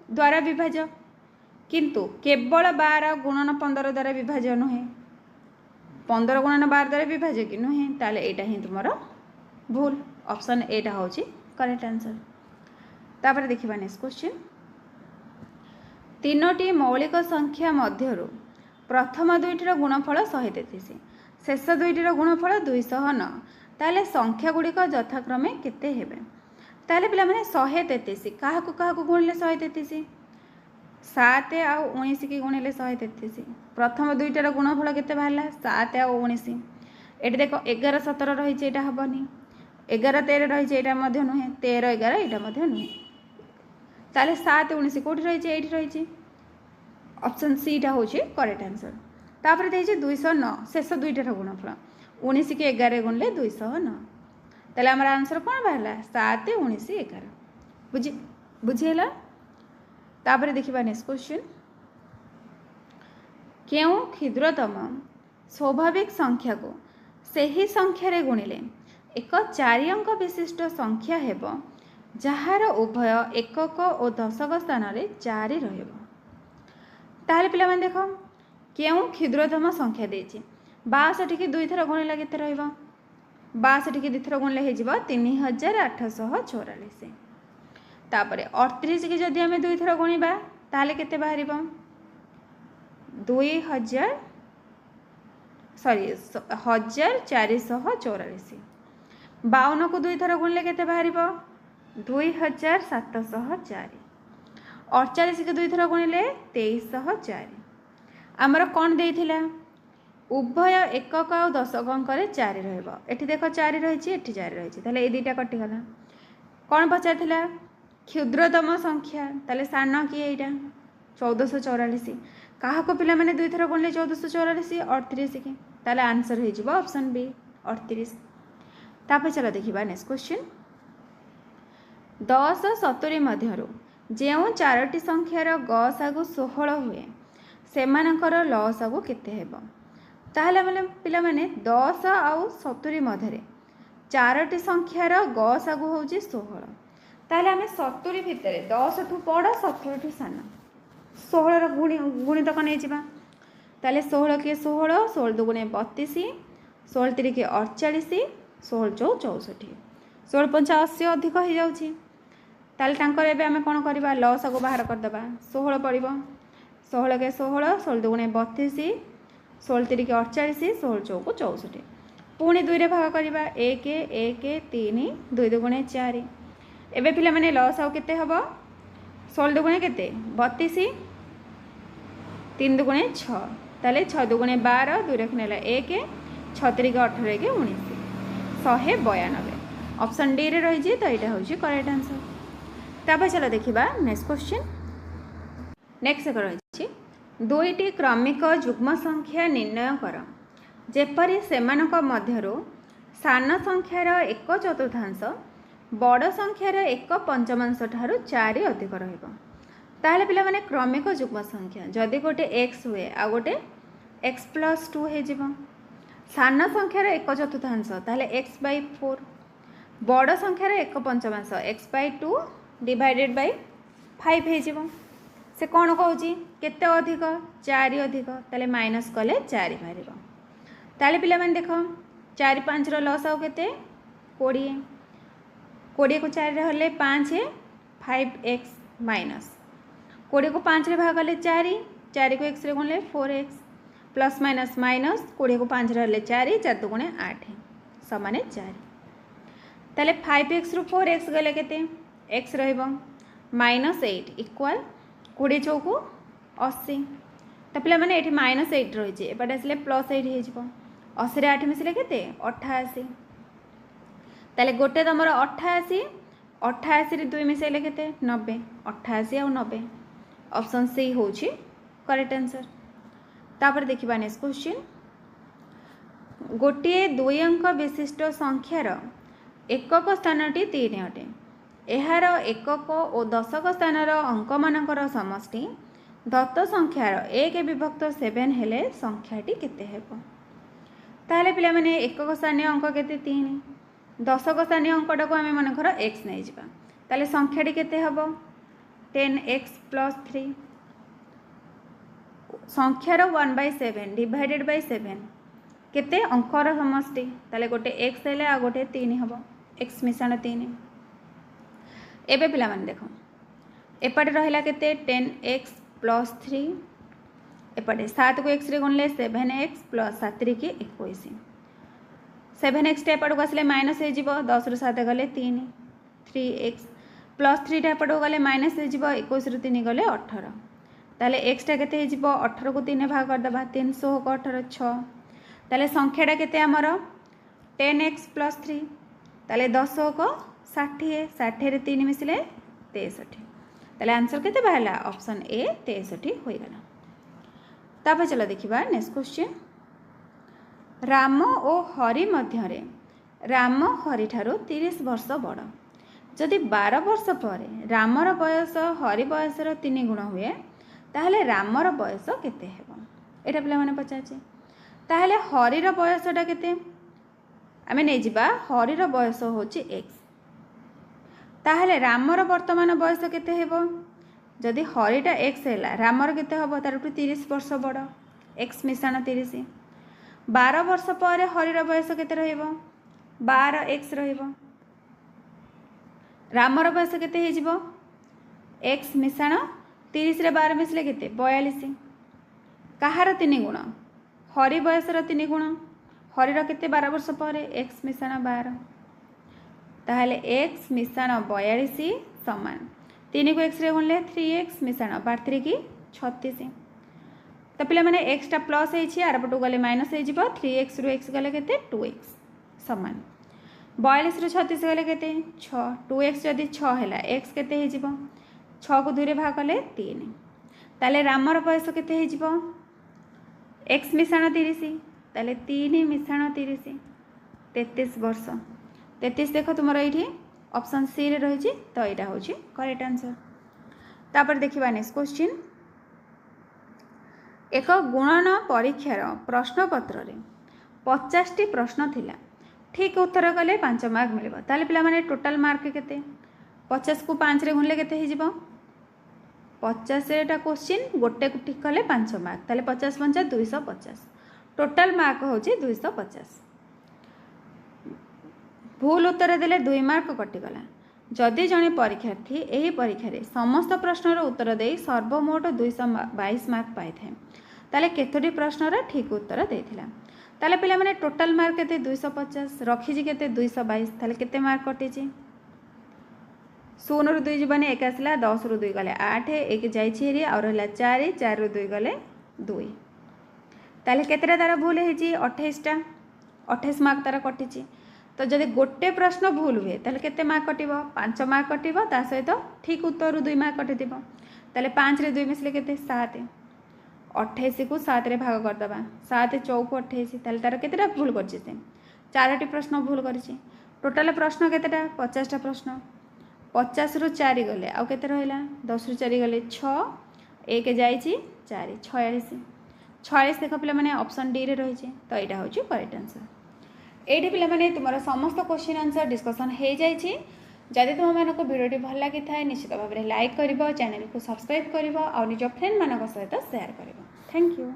S1: द्वारा विभाज्य, किंतु केवल 12 गुणन 15 द्वारा विभाज्य नुहे 15 गुणन 12 द्वारा विभाज्य कि नुहे, ताले एटा ही तुमरो भूल। ऑप्शन एटा होची करेक्ट आंसर। तापर देखिबा नेक्स्ट क्वेश्चन, तीनोटी मौलिक संख्या मध्यरु प्रथम दुईटीर गुणफल 133 शेष दुईटीर गुणफल 209 ताले संख्या गुड़िक यथाक्रमे केते हेबे। ताले पिला माने 133 काहाकु काहाकु गुणले 133 7 आ 19 की गुणिले 133 प्रथम दुईटार गुणफल केते बाहला 7 आ 19 एटी देखो 11 17 रही छे एटा हबनी 11 13 रही छे एटा मध्य नुहे 13 11 एटा मध्य नुहे, ताले 7 19 कोठी रही छे एटी रही छे ऑप्शन सी टा होची करेक्ट आंसर। तापर देई छे 209 शेष दुईटार गुणफल 19 के 11 गुणले 209 ताले हमर आंसर कोन बाहला 7 19 11 बुझिएला। तापर देखिबा नेक्स्ट क्वेश्चन, केउ क्षुद्रतम स्वाभाविक संख्या को सही संख्या रे गुणिले एक 4 अंक विशिष्ट संख्या हेबो जहार उभय एकक और दशक स्थान रे 4 रहइबो। ताले पिला माने देखो केउ क्षुद्रतम संख्या देछि 62 की 2 थर गुणिले केते रहइबो 62 की 2 थर गुणिले हे जिवो 3844। तापरे 38 की जदि हमें 2 थर गुणिबा ताले केते बाहरिबो 1444। 52 को 2 थर गुणिले केते बाहरिबो 2704। 48 के 2 थर गुणिले 2304। आमर कौन देइथिला उभय एकक और दशक अंक 4 रहइबो एठी देखो 4 रही एठी 4 रही ताले ए दुईटा कटि गला। कौन पचारथिला क्षुद्रतम संख्या ताले सान कि एटा 1444 काहा को पिला माने 2 थर गुणले 1444 38 की ताले आंसर हे जिवो ऑप्शन बी 38। तापर चलो देखिबा नेक्स्ट क्वेश्चन, 10 70 मध्यरु जेउ 4टी संख्यार गसागु 16 हुए सेमानकर लसागु केते हेबो। ताहले माने पिला माने 10 आउ 70 मध्यरे 4टी संख्यार गसागु होउची 16 ताहले हमें 70 भितरे 10 ठू बड़ 70 ठू सान 16 रो गुणित कने जिबा ताहले 16 के 16 16 दुगुणे 32 16 3 के 48 16 चौ 64 16 पंचा 80 अधिक हो जाउची ताहले टांकर एबे हमें कोन करबा लसागु बाहर कर दबा 16 पड़िबो 16 के 16 16 दुगुणे 32 16 3 के 48 16 चौ 64 पुणी 2 रे भाग करबा 1 1 3 2 दुगुणे 4 एबे पिला माने लस आउ केते हबो 16 दुगुणे केते 32 3 दुगुणे 6 ताले 6 दुगुणे 12 2 रखने ला 1 6 3 के 18 के 19 192 ऑप्शन डी रे रही तो यहाँ हूँ करेक्ट आंसर। तापर चलो देखा नेक्स्ट क्वेश्चन नेक्स्ट रही दुईटी क्रमिक जुग्म संख्या निर्णय कर जेपरी सेमानक मध्यरु सान संख्यार 1/4 बड़ संख्यार 1/5 ठारू 4 अधिक रहिबो ताहले पिला माने क्रमिक जुग्म संख्या जदि गोटे x हुए आ गोटे x+2 हे जिवो सान संख्यार 1/4 ताहले x/4 बड़ संख्यार 1/5 x/2 डिवाइडेड बाय 5 हे जिवो से कौन कौच केते अधिक 4 अधिक ताले माइनस कले 4 बाहर ताले पिला माने देख 4 5 लस आउ केते 20 20 को 4 हेले 5 5x माइनस 20 को 5 रे भाग कले 4 4 को x रे गुणले 4x प्लस माइनस माइनस 20 को 5 रे हेले 4 4 2 गुणे 8 समान 4 ताले 5x रु 4x गले केते x रहइबो माइनस 8 इक्वल 20 चौकु 80 तो पिला माने एठी माइनस 8 रही है एपटे आसले प्लस 8 हो 80 रे 8 मिसले केते 88 ताले गोटे तुमर 88 88 रे 2 मिसले केते 90 88 और 90 ऑप्शन सी होची करेक्ट आंसर। तापर देखिबा नेक्स्ट क्वेश्चन गोटे 2 अंक विशिष्ट संख्यार एकक स्थानटी 3 अटे एहार एकक और दशक स्थानर अंक मानकर समष्टि दत्त संख्यार 1 विभक्त 7 हेले संख्याटी केते हेबो ताले पिला माने एकक स्थानीय अंक केते 3 दशक स्थानीय अंकटा को आमे मनकर x नै जिबा ताले संख्याटी केते हेबो 10x + 3 संख्यार 1/7 डिवाइडेड बाय 7 केते अंकर समष्टि ताले गोटे x हेले आ गोटे 3 हेबो x मिश्रण 3 एबे पिला माने देखो एपटे रहिला केते 10x + 3 एपटे 7 को x रे गुणले 7x + 7 की 21 7x टे एपट को आसले माइनस हो जिवो 10 रु 7 गले 3 3x + 3 टे एपट को गले माइनस हो जिवो 21 रु 3 गले 18 ताले x टा केते हो जिवो 18 को 3 भाग कर दबा 300 को 18 6 ताले संख्याटा केते हमर 10x + 3 ताले 10 को 60 60 रे 3 मिसले 63 ताले आंसर केते बाहला ऑप्शन ए 63 होई गला। तापर चलो देखिबा नेक्स्ट क्वेश्चन राम और हरि मध्य रे राम हरि ठारो 30 वर्ष बड़ जदि 12 वर्ष पर रामर बयस हरि बयसर 3 गुण हुए ताहले रामर बयस केते हेबो एटा पिला माने पचाचे ताहले हरिर बयसटा केते आमे नै जिबा हरिर बयस होची x ताहले रामर वर्तमान बयस केते हेबो जदि हरिटा x हैला रामर केते हबो तार 30 वर्ष बड़ x मिश्रण 30 12 वर्ष पर हरिर बयस केते रहिबो 12x रहिबो रामर बयस केते हे जिवो x मिश्रण 30 रे 12 मिसले केते 42 कहार 3 गुण हरि बयसर 3 गुण हरिर केते 12 वर्ष पर x मिश्रण 12 ताहले x मिश्रण 42 समान 3 को x रे गुणले 3x मिश्रण 3 की 36 तो पिला माने x टा प्लस हे छि आर पटो गले माइनस हे जिवो 3x रु x गले केते 2x समान 42 रु 36 गले केते 6 2x जदि 6 हैला x केते हे जिवो 6 को 2 रे भाग कले 3 ताले रामर बयस केते हे जिवो x मिश्रण 30 ताले 3 मिश्रण 30 33 वर्ष 33 देखो तुमर ये ऑप्शन सी रे रही तो यहाँ हूँ करेक्ट आंसर। तापर देखिबा नेक्स्ट क्वेश्चन एक गुणन परीक्षार प्रश्नपत्र रे 50 टी प्रश्न थिला ठीक उत्तर कले 5 मार्क मिलिबो ताले पिला माने टोटल मार्क केते 50 को 5 रे गुणले केते हे जिवो 50 एटा क्वेश्चन गोटे को ठीक कले 5 मार्क ताले 50 5 250 टोटल मार्क होची 250 भूल उत्तर देले 2 मार्क कटिगला जदि जने परीक्षार्थी एही परीक्षा रे समस्त प्रश्नर उत्तर दे सर्वमोट 222 मार्क पाई थे ताले केतोटी प्रश्नर ठीक उत्तर देथिला ताले पिला माने टोटल मार्क केते 250 रखी जी केते 222 ताले केते मार्क कटि छी 0 रु 2 जीवने 1 आसला 10 रु 2 गले 8 1 जाई छी रे और रहला 4 4 रु 2 गले 2 ताले केतेटा तारा भूल हे जी 28 टा 28 मार्क तारा कटि छी तो जदि गोटे प्रश्न भूल हुए ताले केते मार्क कटिबो 5 मार्क कटिबो ता सहित ठीक उत्तर 2 मार्क कटि दिबो ताले 5 रे 2 मिसले केते 7 28 को 7 रे भाग कर दबा 7 चौक 28 ताले तार केतेटा भूल करछि से 4टी प्रश्न भूल करछि टोटल प्रश्न केतेटा 50 टा प्रश्न 50 रु 4 गले आ केते रहला 10 रु 4 गले 6 1 जाई छी 4 46 46 देख पिला माने ऑप्शन डी रे रही छै तो एटा होछि करेक्ट आंसर। एठी पिला माने तुम्हारा समस्त क्वेश्चन आंसर डिस्कशन हे जाई छी जदि तुम मानक भिडियो भल लगी था निश्चित भाव में लाइक कर चैनल को सब्सक्राइब कर निज फ्रेंड मान सहित सेयार कर। Thank you.